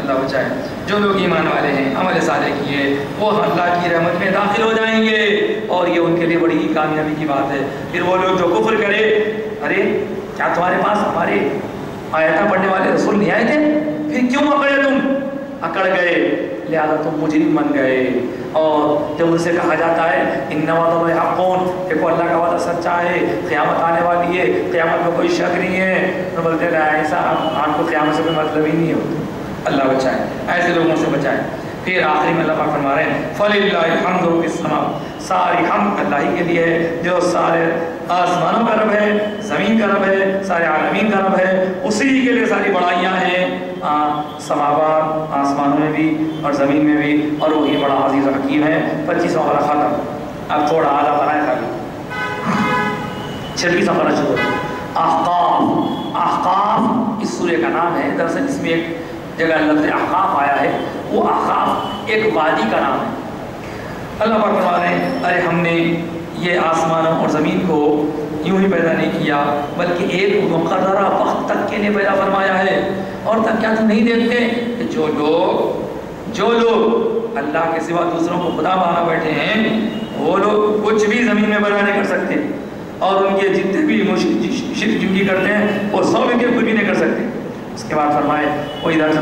اللہ بچائے. جو لوگ ایمان والے ہیں، عمل صالح کیے، وہ اللہ کی رحمت میں داخل ہو جائیں گے، اور یہ ان کے لیے بڑی کامیابی کی بات ہے. پھر وہ لوگ جو کفر کرے، ارے کیا تمہارے پاس ہمارے آیتیں پڑھنے والے رسول نہیں آئے تھے؟ پھر کیوں اکڑے تم؟ اکڑ گئے لہذا تم مجرم بن گئے. اور جب ان سے کہا جاتا ہے ان وعد اللہ حق، دیکھو اللہ کا وعدہ سچا ہے، قیامت آنے والی ہے، قیامت میں کوئی شک نہیں ہے، تو بولتے ہیں ایسا آپ کو قیامت سے کوئی مطلب ہی نہیں ہوتا. اللہ بچائے، ایسے لوگوں سے بچائے. پھر آخری میں اللہ پاک فرما رہے ہیں فَلِلَّهِ الْحَمْدُ فِي السَّمَاءِ، ساری حمد اللہ ہی کے لیے ہے جو سارے آسمانوں کا رب ہے، زمین کا رب ہے، سارے عالمین کا رب ہے. اسی کے لیے ساری بڑائیاں ہیں، سماوات آسمانوں میں بھی اور زمین میں بھی، اور وہی بڑا عزیز و حکیم ہے. 25 والا ختم. اب تھوڑا آدھا بنائے خالی 26 والا شروع. احقاف، احقاف اس سورہ کا نام ہے. دراصل اس میں ایک جگہ لفظ احقاف آیا ہے، وہ احقاف ایک وادی کا نام ہے. اللہ پاک فرما رہے ہیں ارے ہم نے یہ آسمانوں اور زمین کو یوں ہی پیدا نہیں کیا بلکہ ایک مقررہ وقت تک کے لیے پیدا فرمایا ہے. اور تب کیا تم نہیں دیکھتے کہ جو لوگ اللہ کے سوا دوسروں کو خدا مانا بیٹھے ہیں وہ لوگ کچھ بھی زمین میں بنا نہیں کر سکتے، اور ان کے جتنے بھی شرک جن کی کرتے ہیں وہ سب ان کے کچھ بھی نہیں کر سکتے. اس کے بعد فرمائے وہ ادھر سے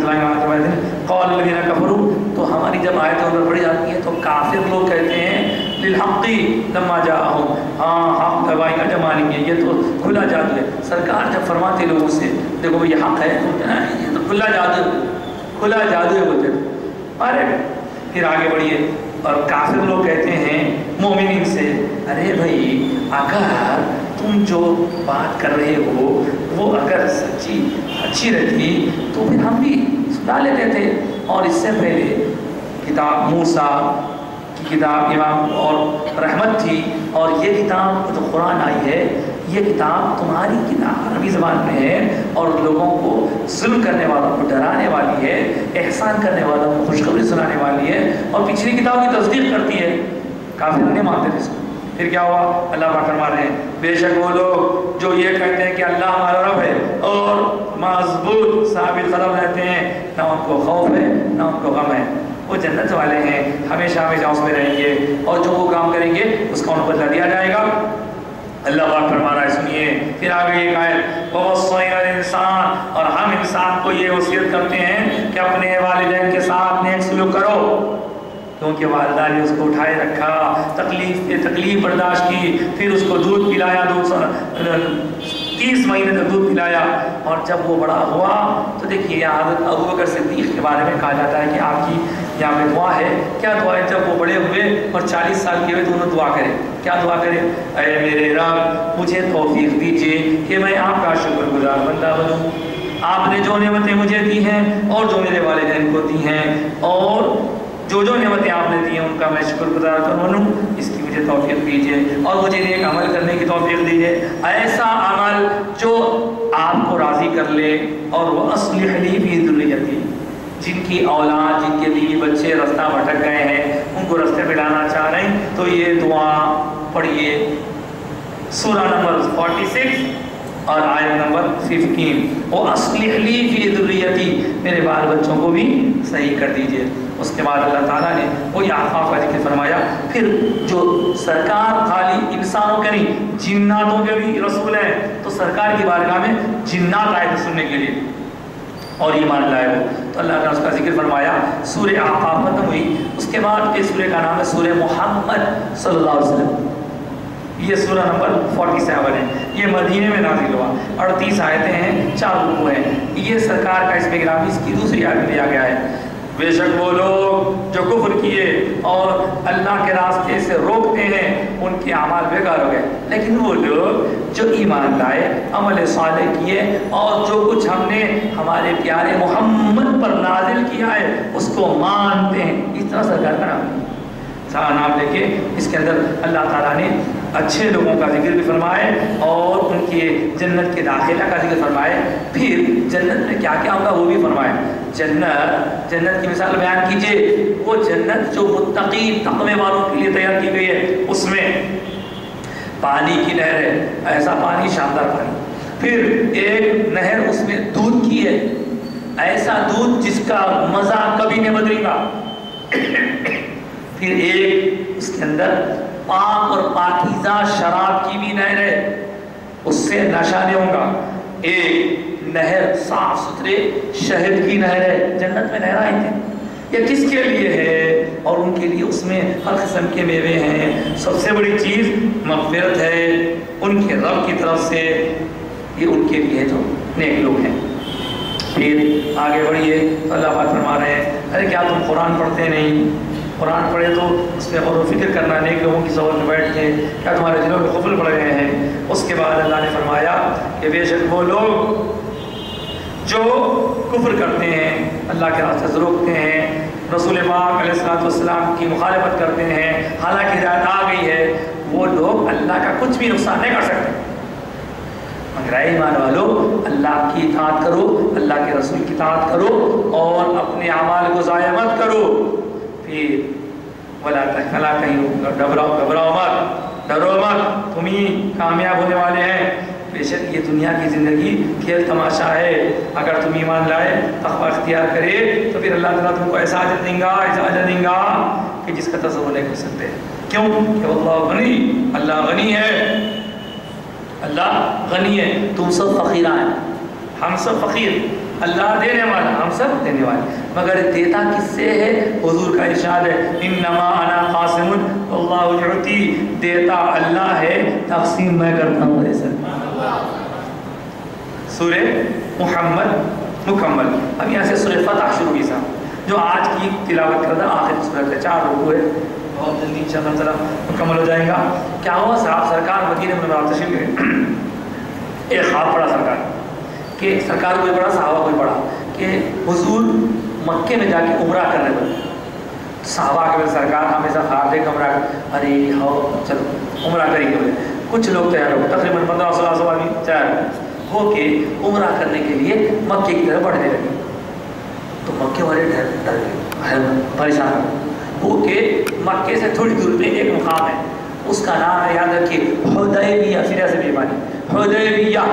قول الذین کفروا، تو ہماری جب آیتیں ادھر پڑھی جاتی ہیں تو کافر لوگ کہتے ہیں للحق لما جاءہم، ہاں حق گواہی کا جب مانیں گے. یہ تو کھلا جادو ہے. سرکار جب فرماتے لوگوں سے دیکھو یہ حق ہے تو یہ تو کھلا جادو ہے بولتے تھے. ارے پھر آگے بڑھیے. اور کافر لوگ کہتے ہیں مومنین سے ارے بھائی اگر تم جو بات کر رہے ہو وہ اگر سچی اچھی رہتی تو پھر ہم بھی سنا لیتے تھے. اور اس سے پہلے کتاب موسیٰ کی کتاب امام اور رحمت تھی، اور یہ کتاب جو قرآن آئی ہے یہ کتاب تمہاری کتاب عربی زبان میں ہے، اور لوگوں کو ظلم کرنے والوں کو ڈرانے والی ہے، احسان کرنے والوں کو خوشخبری سنانے والی ہے، اور پچھلی کتاب کی تصدیق کرتی ہے. کافر نہیں مانتے تھے اس کو. پھر کیا ہوا؟ اللہ پاک فرما رہے ہیں بے شک وہ لوگ جو یہ کہتے ہیں کہ اللہ ہمارا رب ہے اور مضبوط ثابت قدم رہتے ہیں، نہ ان کو خوف ہے نہ ان کو غم ہے، وہ جنت والے ہیں، ہمیشہ ہمیشہ اس میں رہیں گے، اور جو وہ کام کریں گے اس کا ان کو بدلہ دیا جائے گا. اللہ پاک فرما رہا ہے سنیے پھر آگے ایک آیت وَوَصَّيْنَا الْإِنسَانَ اور ہم انسان کو یہ وصیت کرتے ہیں کہ اپنے والدین کے ساتھ نیک سلوک کرو کیونکہ والدہ نے اس کو اٹھائے رکھا تکلیف برداشت کی پھر اس کو دودھ پلایا 30 مہینے تک دودھ پلایا اور جب وہ بڑا ہوا تو دیکھیے حضرت ابوبکر صدیق کے بارے میں کہا جاتا ہے کہ آپ کی یہاں پہ دعا ہے کیا دعا ہے جب وہ بڑے ہوئے اور 40 سال کے ہوئے دونوں دعا کریں کیا دعا کریں اے میرے رب مجھے توفیق دیجیے کہ میں آپ کا شکر گزار بندہ بنوں آپ نے جو نعمتیں مجھے دی ہیں اور جو میرے والدین کو دی ہیں اور جو نعمتیں آپ نے دی ہیں ان کا میں شکر گزار بنوں اس کی مجھے توفیق دیجیے اور مجھے نیک عمل کرنے کی توفیق دیجیے ایسا عمل جو آپ کو راضی کر لے اور وہ اصلح لی فی ذریتی جن کی اولاد جن کے بیوی بچے رستہ بھٹک گئے ہیں ان کو رستے پہ لانا چاہ رہے ہیں تو یہ دعا پڑھیے سورہ نمبر 46 اور آیت نمبر 15 وہ اصلح لی فی ذریتی میرے بال بچوں کو بھی صحیح کر دیجئے اس کے بعد اللہ تعالیٰ نے وہی احقاف کا ذکر فرمایا پھر جو سرکار خالی انسانوں کے نہیں جناتوں کے بھی رسول ہیں تو سرکار کی بارگاہ میں جنات آئے تھے سننے کے لیے اور ایمان لائے ہو تو اللہ نے اس کا ذکر فرمایا سورہ احقاف ختم ہوئی اس کے بعد اس سورہ کا نام ہے سورہ محمد صلی اللہ علیہ وسلم یہ سورہ نمبر 47 ہے یہ مدینے میں نازل ہوا 38 آیتیں ہیں 4 رکوع ہیں یہ سرکار کا اس میں گرامی اس کی دوسری آیت میں لیا گیا ہے بے شک وہ لوگ جو کفر کیے اور اللہ کے راستے سے روکتے ہیں ان کے اعمال بیکار ہو گئے لیکن وہ لوگ جو ایمان لائے عمل صالح کیے اور جو کچھ ہم نے ہمارے پیارے محمد پر نازل کیا ہے اس کو مانتے ہیں اس طرح سرکار کا نام دیکھیں اس کے اندر اللہ تعالیٰ نے اچھے لوگوں کا ذکر بھی فرمائے اور ان کے جنت کے داخلہ کا ذکر فرمائے پھر جنت میں کیا کیا ہوگا وہ بھی فرمائے جنت کی مثال بیان کیجئے وہ جنت جو متقی تقوی والوں کے لیے تیار کی گئی ہے اس میں پانی کی نہر ہے ایسا پانی شاندار پانی پھر ایک نہر اس میں دودھ کی ہے ایسا دودھ جس کا مزہ کبھی نہیں بدلے گا پھر ایک اس کے اندر پاک اور پاکیزہ شراب کی بھی نہر ہے اس سے نشہ نہیں ہوگا ایک نہر صاف ستھرے شہد کی نہر ہے جنت میں نہر آئی تھی یہ کس کے لیے ہے اور ان کے لیے اس میں ہر قسم کے میوے ہیں سب سے بڑی چیز مغفرت ہے ان کے رب کی طرف سے یہ ان کے لیے جو نیک لوگ ہیں پھر آگے بڑھیے اللہ پاک فرما رہے ہیں ارے کیا تم قرآن پڑھتے نہیں قرآن پڑھے تو اس میں غور و فکر کرنا نیک لوگوں کی صحبت میں بیٹھ کے کیا تمہارے دلوں میں قفل پڑ گئے ہیں اس کے بعد اللہ نے فرمایا کہ بے شک وہ لوگ جو کفر کرتے ہیں اللہ کے راستے سے روکتے ہیں رسول پاک علیہ السلام کی مخالفت کرتے ہیں حالانکہ ہدایت آ گئی ہے وہ لوگ اللہ کا کچھ بھی نقصان نہیں کر سکتے مگر اے ایمان والو اللہ کی اطاعت کرو اللہ کے رسول کی اطاعت کرو اور اپنے اعمال کو ضائع مت کرو پھر ولا کہیں گھبراؤ مت ڈرو مت تم ہی کامیاب ہونے والے ہیں بے شک یہ دنیا کی زندگی کھیل تماشا ہے اگر تم ایمان لائے تقوی اختیار کرے تو پھر اللہ تعالیٰ تم کو ایسا اجر دیں گا کہ جس کا تصور نہیں کر سکتے کیوں کہ اللہ غنی ہے اللہ غنی ہے تم سب فقیران ہیں ہم سب فقیر اللہ دینے والا ہم سب دینے والے مگر دیتا کس سے ہے حضور کا ارشاد ہے انما انا قاسم اللہ یعطی دیتا اللہ ہے تقسیم میں کرتا ہوں سورہ محمد مکمل اب یہاں سے سورہ فتح شروع کی صاحب جو آج کی تلاوت کردہ آخری صورت ہے 4 رکوع ہے بہت جلدی انشاءاللہ تعالیٰ مکمل ہو جائے گا کیا ہوا صاحب سرکار مدینہ منورہ تشریف گئے ایک خواب پڑا سرکار کہ سرکار کوئی بڑا صحابہ کوئی بڑا کہ حضور مکے میں جا کے عمرہ کرنے لگے صحابہ کے سرکار ہمیشہ خواب دیکھ عمرہ ارے ہاؤ چلو عمرہ کریں گے کچھ لوگ تیار ہو تقریباً 1500 آدمی تیار ہو کے عمرہ کرنے کے لیے مکے کی طرف بڑھنے لگے تو مکے والے ڈر گئے پریشان ہو کہ مکے سے تھوڑی دور پہ ایک مقام ہے اس کا نام ہے یاد رکھیے حدیبیہ سیرہ سے بیمانی حدیبیہ کیا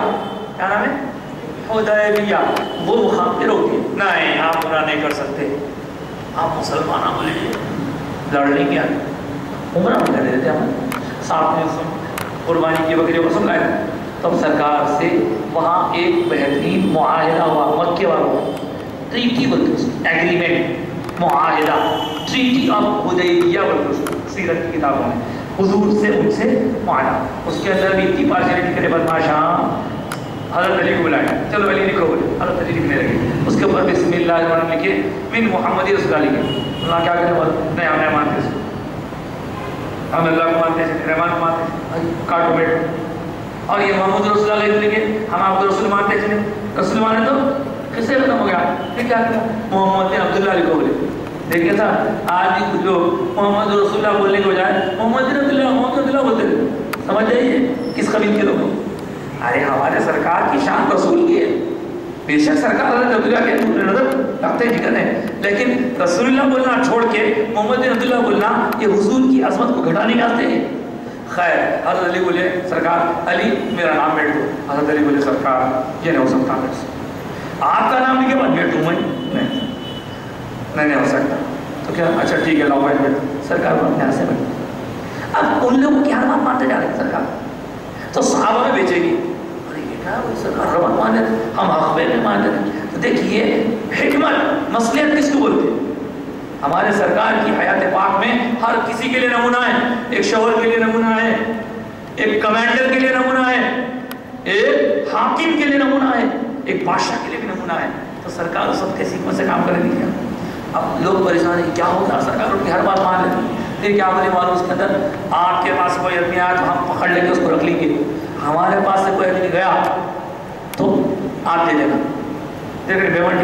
نام ہے حدیبیہ وہ مقام پہ روکے نہیں آپ عمرہ نہیں کر سکتے آپ مسلمان بولے لڑ لیں گے عمرہ نہیں کر دیتے ہم ساتھ میں قربانی کی بکری کو رسول لائے. تب سرکار سے وہاں ایک بہترین معاہدہ ہوا مکے والوں، ٹریٹی بولتے اس ایگریمنٹ، معاہدہ، ٹریٹی آف حدیبیہ بولتے اس سیرت کی کتابوں میں، حضور سے ان سے معاہدہ. اس کے اندر بھی اتنی پارشلٹی کرے بدماشاں. حضرت علی کو بلایا، چلو علی لکھو بولے، حضرت علی لکھنے لگے. اس کے اوپر بسم اللہ الرحمن الرحیم لکھے، من محمد رسول اللہ لکھے. اللہ کیا کرے بول نہیں ہم نہیں مانتے اس کو، ہم اللہ کو مانتے ہیں، رحمان کو مانتے ہیں، کاٹو بیٹھو. اور یہ محمد رسول اللہ لکھے ہم آپ کو رسول مانتے ہیں. رسول مانے تو کس سے ختم ہو گیا. پھر کیا کیا محمد عبداللہ لکھو بولے. دیکھیے تھا آج بھی کچھ لوگ محمد رسول اللہ بولنے کے بجائے محمد عبداللہ بولتے ہیں. سمجھ جائیے کس قبیل کے لوگ ہیں. ارے ہمارے سرکار کی شان رسول کی ہے. بے شک سرکار حضرت عبداللہ کے نظر رکھتے ذکر ہے، لیکن رسول اللہ بولنا چھوڑ کے محمد عبداللہ بولنا یہ حضور کی عظمت کو گھٹانے کے واسطے ہے. خیر حضرت علی بولے سرکار علی میرا نام بیٹھ دو. حضرت علی بولے سرکار یہ نہیں ہو سکتا میرے سے، آپ کا نام لکھے بعد بیٹھوں میں نہیں ہو سکتا. تو کیا اچھا ٹھیک ہے لاؤ بیٹھ. سرکار کو اپنے ہاتھ سے بیٹھ. اب ان لوگوں کی ہر بات مانتے جا رہے ہیں سرکار. تو صحابہ میں بیچے گی سرکار ربط مانے ہم حقبے میں مانتے ہیں. تو دیکھیے حکمت مصلحت کس کو بولتے ہیں. ہمارے سرکار کی حیات پاک میں ہر کسی کے لیے نمونہ ہے. ایک شوہر کے لیے نمونہ ہے، ایک کمانڈر کے لیے نمونہ ہے، ایک حاکم کے لیے نمونہ ہے، ایک بادشاہ کے لیے بھی نمونہ ہے. تو سرکار سب کیسی حکمت سے کام کرے گی. کیا اب لوگ پریشان ہیں کیا ہوگا، سرکار ان کی ہر بات مان لیتے ہیں. پھر کیا بولے معلوم اس کے اندر آپ کے پاس کوئی آدمی آیا تو ہم پکڑ لیں گے اس کو رکھ لیں گے. ہمارے پاس سے کوئی آدمی گیا تو آپ دے دینا. دیکھ رہے پیمنٹ.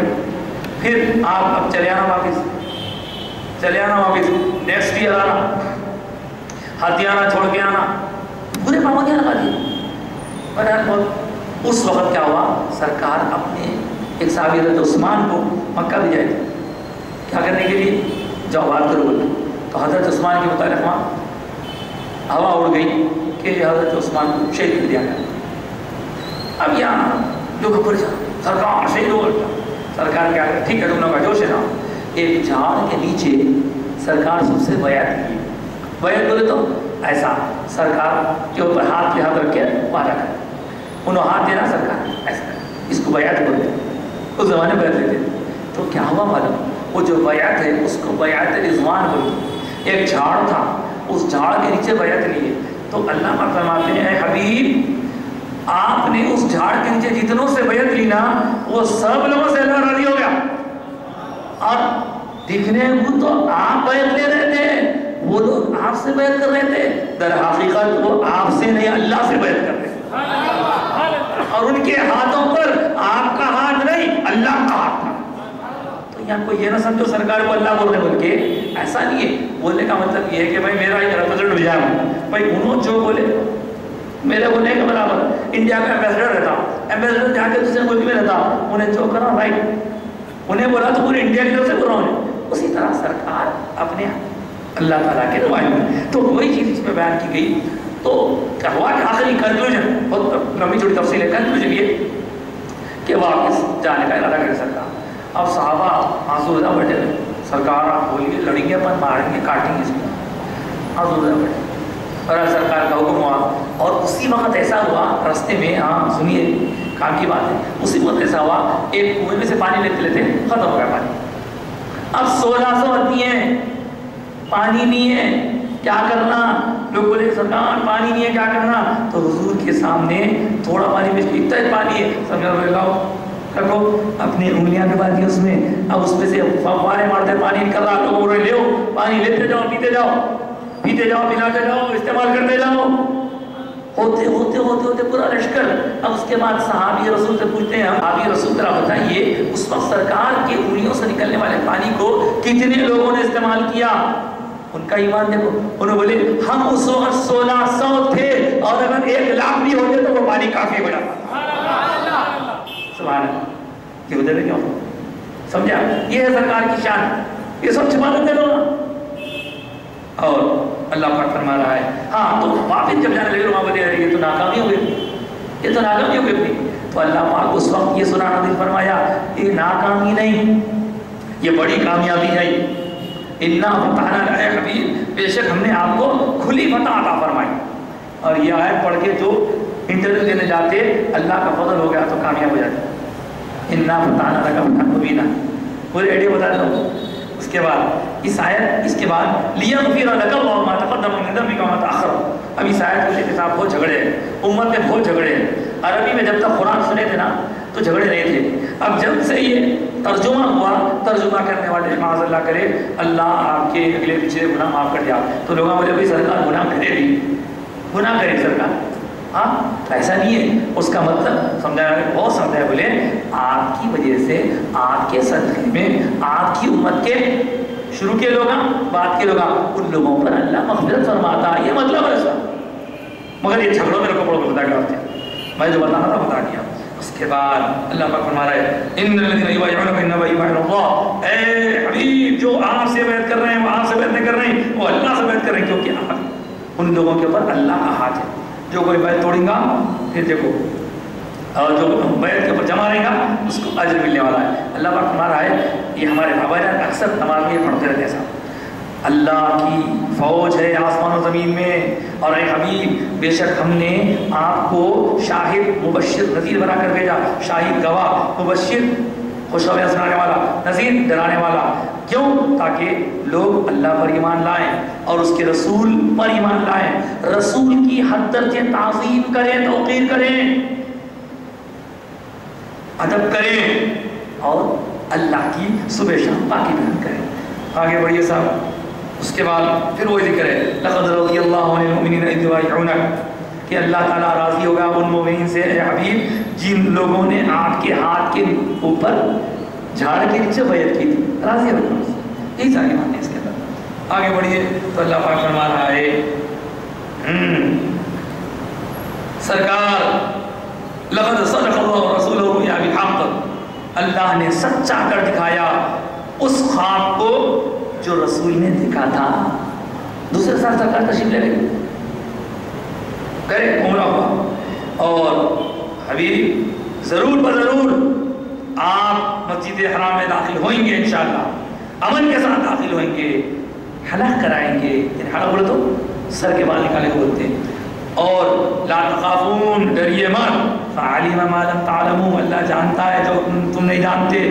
پھر آپ اب چلے آنا واپس نیکسٹ ایئر آنا، ہتھیارہ چھوڑ کے آنا، پورے پابندیاں لگا دی. اس وقت کیا ہوا سرکار اپنے ایک صحابی حضرت عثمان کو مکہ بھی جائے تھے کیا کرنے کے لیے، جاؤ بات کرو بولے. تو حضرت عثمان کے متعلق وہاں ہوا اڑ گئی کہ حضرت عثمان کو شہید کر دیا گیا. اب یہاں لوگ پریشان سرکار شہید ہو گیا. سرکار کیا کرے ٹھیک ہے تم لوگ کا جوش ہے نا. ایک جھاڑ کے نیچے سرکار سب سے بیعت کی. بیعت بولے تو ایسا سرکار کے اوپر ہاتھ پہ ہاتھ رکھ کے وعدہ کرے. انہوں ہاتھ دینا سرکار ایسا کرے، اس کو بیعت بولتے ہیں. اس زمانے بیعت لیتے. تو کیا ہوا معلوم، وہ جو بیعت ہے اس کو بیعت رضوان بولتے ہیں. ایک جھاڑ تھا، اس جھاڑ کے نیچے بیعت لیے. تو اللہ پاک فرماتے ہیں اے حبیب آپ نے اس جھاڑ کے نیچے جتنوں سے بیعت لی نا وہ سب لوگوں سے اللہ راضی ہو گیا. اور دکھنے کو تو آپ بیعت لے رہے تھے، وہ لوگ آپ سے بیعت کر رہے تھے، در حقیقت وہ آپ سے نہیں اللہ سے بیعت کر رہے تھے. اور ان کے ہاتھوں پر آپ کا ہاتھ نہیں اللہ کا ہاتھ تھا. تو یہاں کوئی یہ نہ سمجھو سرکار کو اللہ بول رہے بول کے، ایسا نہیں ہے. بولنے کا مطلب یہ ہے کہ بھائی میرا ایک ریپرزینٹ بھیجا ہے، بھائی انہوں جو بولے میرے بولنے کے برابر. انڈیا کا ایمبیسڈر رہتا، ایمبیسڈر جا کے دوسرے ملک میں رہتا، انہیں جو کرا رائٹ، انہیں بولا تو پورے انڈیا کی طرف سے بولا انہیں. اسی طرح سرکار اپنے اللہ تعالیٰ کے نمائندے. تو وہی چیز اس میں بیان کی گئی. تو ہوا کہ آخری کنکلوژن بہت لمبی چھوٹی تفصیل ہے. کنکلوژن یہ کہ واپس جانے کا ارادہ کرے سرکار. اب صحابہ آنسو زدہ بیٹھے ہوئے. سرکار آپ بولیے لڑیں گے اپن ماریں گے کاٹیں گے اس کو. آنسو زدہ بیٹھے اور سرکار کا حکم ہوا. اور اسی وقت ایسا ہوا رستے میں، ہاں سنیے کام کی بات ہے، اسی وقت ایسا ہوا ایک کنویں میں سے پانی لیتے لیتے ختم ہو گیا پانی. اب 1600 آدمی ہیں، پانی نہیں ہے، کیا کرنا. لوگ بولے سرکار پانی نہیں ہے کیا کرنا. تو حضور کے سامنے تھوڑا پانی میں اتنا ہی پانی ہے، سمجھا لگاؤ رکھو اپنی انگلیاں کے بعد اس میں. اب اس میں سے فوارے مارتے پانی نکل رہا. لوگ بول رہے لو پانی لیتے جاؤ پیتے جاؤ پیتے جاؤ پلاتے جاؤ استعمال کرتے جاؤ. ہوتے ہوتے ہوتے ہوتے پورا لشکر. اب اس کے بعد صحابی رسول سے پوچھتے ہیں صحابی رسول ذرا بتائیے اس وقت سرکار کی انگلیوں سے نکلنے والے پانی کو کتنے لوگوں نے استعمال کیا. ان کا ایمان دیکھو. انہوں بولے ہم اس وقت 1600 تھے اور اگر 1,00,000 بھی ہوتے تو وہ پانی کافی بڑا تھا. سبحان اللہ. یہ ادھر کیوں سمجھا. یہ ہے سرکار کی شان. یہ سب چھپا دیتے لوگ. اور اللہ پاک فرما رہا ہے ہاں تو واپس جب جانے لگے وہاں بولے یہ تو ناکامی ہو گئی، یہ تو ناکامی ہو گئی اپنی. تو اللہ پاک اس وقت یہ سنا نازل فرمایا یہ ناکامی نہیں، یہ بڑی کامیابی ہے. اِنَّا فَتَحْنَا لَكَ يَا حَبِيبِ، بے شک ہم نے آپ کو کھلی فتح عطا فرمائی. اور یہ آیت پڑھ کے جو انٹرویو دینے جاتے اللہ کا فضل ہو گیا تو کامیاب ہو جاتے. اِنَّا فَتَحْنَا لَكَ فَتْحًا مُبِينًا پورے ایڈیو بتا دو. اس کے بعد اس آیت اس کے بعد لِيَغْفِرَ لَكَ اللَّهُ مَا تَقَدَّمَ مِن ذَنبِكَ وَمَا تَأَخَّرَ. اب اس آیت کے ساتھ بہت جھگڑے امت میں بہت جھگڑے. عربی میں جب تک قرآن سنے تھے نا تو جھگڑے نہیں تھے. اب جب سے یہ ترجمہ ہوا ترجمہ کرنے والے معاذ اللہ کرے اللہ آپ کے اگلے پچھلے گناہ معاف کر دیا تو لوگوں بولے بھائی سرکار گناہ کرے بھی گناہ کرے سرکار. ہاں ایسا نہیں ہے. اس کا مطلب سمجھایا بہت سمجھایا بولے آپ کی وجہ سے آپ کے صدقے میں آپ کی امت کے شروع کے لوگ بعد کے لوگ ان لوگوں پر اللہ مغفرت فرماتا. یہ مطلب ہے اس کا. مگر یہ جھگڑوں میں رکو پڑھو بتا کرتے ہیں میں جو بتانا تھا بتا دیا. اس کے بعد اللہ پاک فرما رہا ہے ان الذين يبايعونك انما يبايعون الله. اے حبیب جو آپ سے بیعت کر رہے ہیں وہ آپ سے بیعت نہیں کر رہے ہیں وہ اللہ سے بیعت کر رہے ہیں کیونکہ آپ ان لوگوں کے اوپر اللہ کا ہاتھ ہے. جو کوئی بیعت توڑیں گا پھر دیکھو اور جو بیعت کے اوپر جمع رہے گا اس کو اجر ملنے والا ہے. اللہ پاک فرما رہا ہے یہ ہمارے باباجان اکثر نماز میں پڑھتے رہتے ہیں صاحب اللہ کی فوج ہے آسمان و زمین میں اور اے حبیب بے شک ہم نے آپ کو شاہد مبشر نذیر بنا کر بھیجا. شاہد گواہ مبشر خوشخبریاں سنانے والا نذیر ڈرانے والا. کیوں؟ تاکہ لوگ اللہ پر ایمان لائیں اور اس کے رسول پر ایمان لائیں. رسول کی حد درجے تعظیم کریں توقیر کریں ادب کریں اور اللہ کی صبح شام پاکی بیان کریں. آگے بڑھیے صاحب. اس کے بعد پھر وہی ذکر ہے لقد رضی اللہ عن المؤمنین اذ یبایعونک کہ اللہ تعالیٰ راضی ہوگا ان مومنین سے اے حبیب جن لوگوں نے آپ کے ہاتھ کے اوپر جھاڑ کے نیچے بیعت کی تھی. راضی ہوگا. یہی ساری باتیں اس کے اندر. آگے بڑھیے تو اللہ پاک فرما رہا ہے سرکار لقد صدق اللہ رسولہ الرؤیا بالحق. اللہ نے سچا کر دکھایا اس خواب کو جو رسول نے دکھا تھا. دوسرے سال سرکار تشریف لے گئی کرے عمرہ ہوا اور حبیب ضرور بضرور آپ مسجد حرام میں داخل ہوئیں گے انشاءاللہ. امن کے ساتھ داخل ہوئیں گے. حلق کرائیں گے. حلق بولے تو سر کے بال نکالے کو بولتے ہیں. اور لا تخافون ڈریے مت فعلم ما لم تعلموا اللہ جانتا ہے جو تم نہیں جانتے.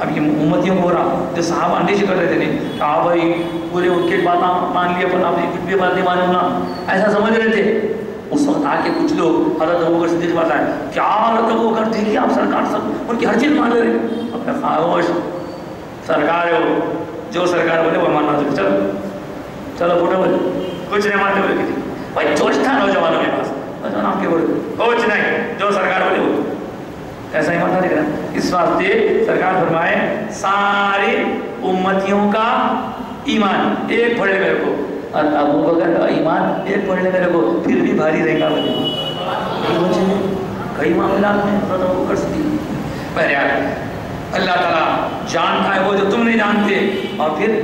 اب یہ امتیوں کو ہو رہا جو صحابہ اندیشی کر رہے تھے نہیں کہا بھائی پورے ان کے باتاں مان لیا پر آپ کچھ بھی بات نہیں مانوں گا ایسا سمجھ رہے تھے. اس وقت آ کے کچھ لوگ حضرت ابوبکر صدیق بات آئے کیا حضرت ابوبکر دیکھیے آپ سرکار سب ان کی ہر چیز مان لے رہے. اپنے خاموش سرکار ہو جو سرکار بولے وہ ماننا چاہیے. چلو چلو فوٹو بولے کچھ نہیں مانتے بولے کسی بھائی جوش تھا نوجوانوں کے پاس نوجوان آپ کے بولے کچھ نہیں جو سرکار بولے وہ ایسا ہی مانتا نہیں کرا. اس واسطے سرکار فرمائے سارے امتیوں کا ایمان ایک پڑھے میرے کو اور ابو بکر کا ایمان ایک پڑھے میرے کو پھر بھی بھاری رہے گا. کئی معاملات میں حضرت ابو بکر صدیق بہرحال اللہ تعالیٰ جانتا ہے وہ جو تم نہیں جانتے اور پھر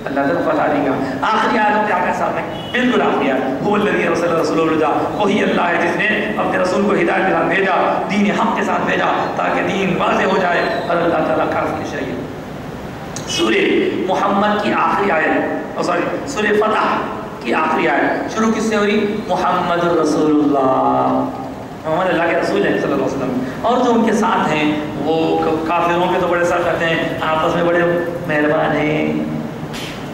اللہ تعالیٰ بتا دے گا. آخری آیت کیا کہا صاحب نے بالکل آخری آیت وہ الذی ارسل رسولہ بالہدی وہی اللہ ہے جس نے اپنے رسول کو ہدایت کے ساتھ بھیجا دین حق کے ساتھ بھیجا تاکہ دین واضح ہو جائے اور اللہ تعالیٰ کافی کے شریعت. سورہ محمد کی آخری آیت سورہ فتح کی آخری آیت شروع کس سے ہو رہی محمد رسول اللہ محمد اللہ کے رسول ہیں صلی اللہ علیہ وسلم اور جو ان کے ساتھ ہیں وہ کافروں کے تو بڑے ساتھ کرتے ہیں آپس میں بڑے مہربان ہیں.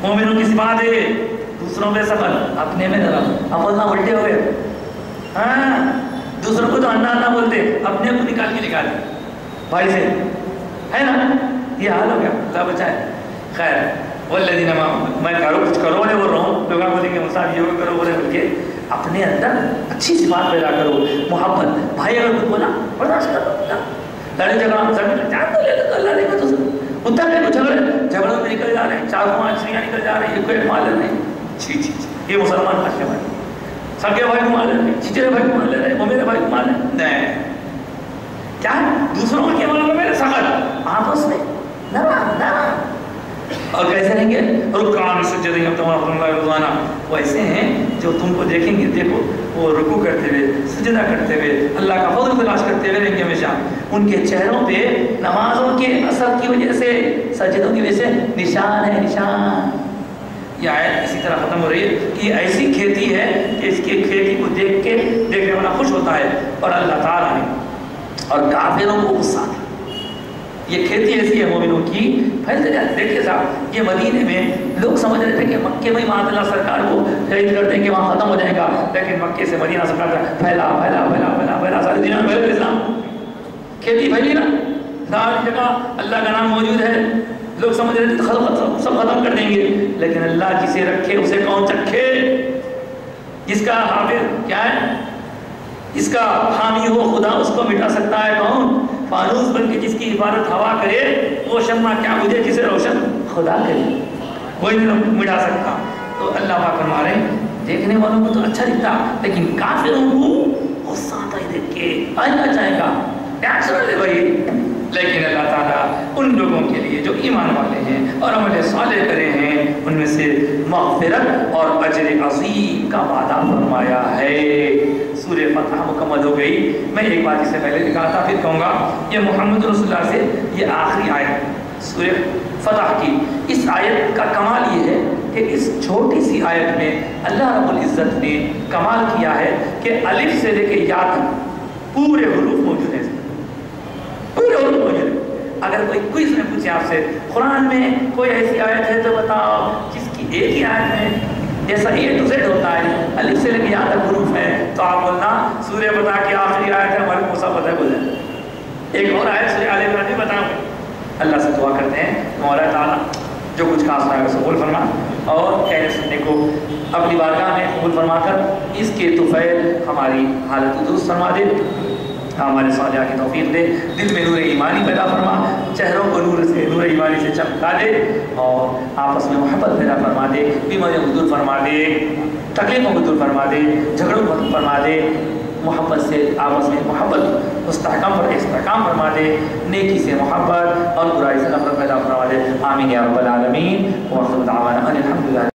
مومنوں کی صفات ہے دوسروں پہ سفر اپنے میں نرم اپنا الٹے ہوئے ہاں دوسروں کو تو انا انا بولتے اپنے کو نکال کے نکالتے بھائی سے ہے نا. یہ حال ہو گیا اللہ بچائے. خیر والذین میں کچھ کرو نہیں بول رہا ہوں لوگ بولیں گے مصعب یہ کرو بولے بول کے اپنے اندر اچھی صفات پیدا کرو. محبت بھائی اگر کچھ بولا برداشت کرو لڑائی جھگڑا جان تو لے لو اللہ نے تو اتنا کہ کچھ جھگڑوں میں نکل جا رہے ہیں چار پانچ چھریاں نکل جا رہے ہیں یہ کوئی مال نہیں. چھی چھی یہ مسلمان خاصے بھائی سگے بھائی کو مال لے رہے ہیں چچرے بھائی کو مال لے رہے ہیں وہ میرے بھائی کو مال لے نہیں کیا دوسروں کے مال میں میرے سخت آپس میں اور کیسے رہیں گے رکعان سجدے ہیں تمہارا اللہ رضوانہ ویسے ہیں جو تم کو دیکھیں گے دیکھو وہ رکوع کرتے ہوئے سجدہ کرتے ہوئے اللہ کا فضل تلاش کرتے ہوئے رہیں گے ہمیشہ. ان کے چہروں پہ نمازوں کے اثر کی وجہ سے سجدوں کی وجہ سے نشان ہے نشان. یہ آیت اسی طرح ختم ہو رہی ہے کہ یہ ایسی کھیتی ہے کہ اس کی کھیتی کو دیکھنے والا خوش ہوتا ہے اور اللہ تعالیٰ نے اور کافروں کو غصہ آتا ہے۔ یہ کھیتی ایسی ہے مومنوں کی پھیلتے جاتے۔ دیکھیے صاحب، یہ مدینے میں لوگ سمجھ رہے تھے کہ مکے میں معاذ اللہ سرکار کو شہید کر دیں گے وہاں ختم ہو جائے گا، لیکن مکے سے مدینہ سرکار پھیلا پھیلا پھیلا پھیلا پھیلا ساری دنیا میں پھیل اسلام، کھیتی پھیلی نا، ساری جگہ اللہ کا نام موجود ہے۔ لوگ سمجھ رہے تھے سب ختم کر دیں گے، لیکن اللہ جسے رکھے اسے کون چکھے؟ جس کا حافظ کیا ہے، جس کا حامی ہو خدا، اس کو مٹا سکتا ہے کون؟ فانوس بن کے جس کی حفاظت ہوا کرے، وہ شمع کیا مجھے جسے روشن خدا کرے، کوئی نہیں مٹا سکتا۔ تو اللہ پاک فرما رہے ہیں دیکھنے والوں کو تو اچھا دکھتا، لیکن کافروں کو غصہ آتا ہے دیکھ کے، آئندہ چاہے گا ٹیکس دے بھائی۔ لیکن اللہ تعالیٰ ان لوگوں کے لیے جو ایمان والے ہیں اور عمل صالح کرے ہیں، ان میں سے مغفرت اور اجر عظیم کا وعدہ فرمایا ہے۔ سورہ فتح مکمل ہو گئی۔ میں ایک بات اس سے پہلے دکھا تھا، پھر کہوں گا، یہ محمد رسول اللہ سے یہ آخری آیت سورہ فتح کی۔ اس آیت کا کمال یہ ہے کہ اس چھوٹی سی آیت میں اللہ رب العزت نے کمال کیا ہے کہ الف سے لے کے یا تک پورے حروف موجود ہیں، پورے حروف موجود ہیں۔ اگر کوئی کوئز میں پوچھے آپ سے قرآن میں کوئی ایسی آیت ہے تو بتاؤ جس کی ایک ہی آیت میں جیسا A to Z ہوتا ہے الف سے لے کے یہاں تک حروف ہے، تو آپ بولنا سورہ فتح کی آخری آیت ہے، ہمارے موسیٰ فتح بول جائے۔ ایک اور آیت سورہ آل عمران بھی بتاؤ۔ اللہ سے دعا کرتے ہیں مولا تعالیٰ جو کچھ خاص ہے اسے قبول فرما، اور کہنے سننے کو اپنی بارگاہ میں قبول فرما کر اس کے طفیل ہماری حالت درست فرما دے، ہمارے صالحہ کی توفیق دے، دل میں نور ایمانی پیدا فرما، چہروں کو نور ایمانی سے چمکا دے، اور آپس میں محبت پیدا فرما دے، بیماریوں کو دور فرما دے، تکلیفوں کو دور فرما دے، جھگڑوں کو دور فرما دے، محبت سے آپس میں محبت استحکام فرما دے، نیکی سے محبت اور برائی سے نفرت پیدا فرما دے۔ آمین یا رب العالمین۔ وآخر دعوانا ان الحمد للہ۔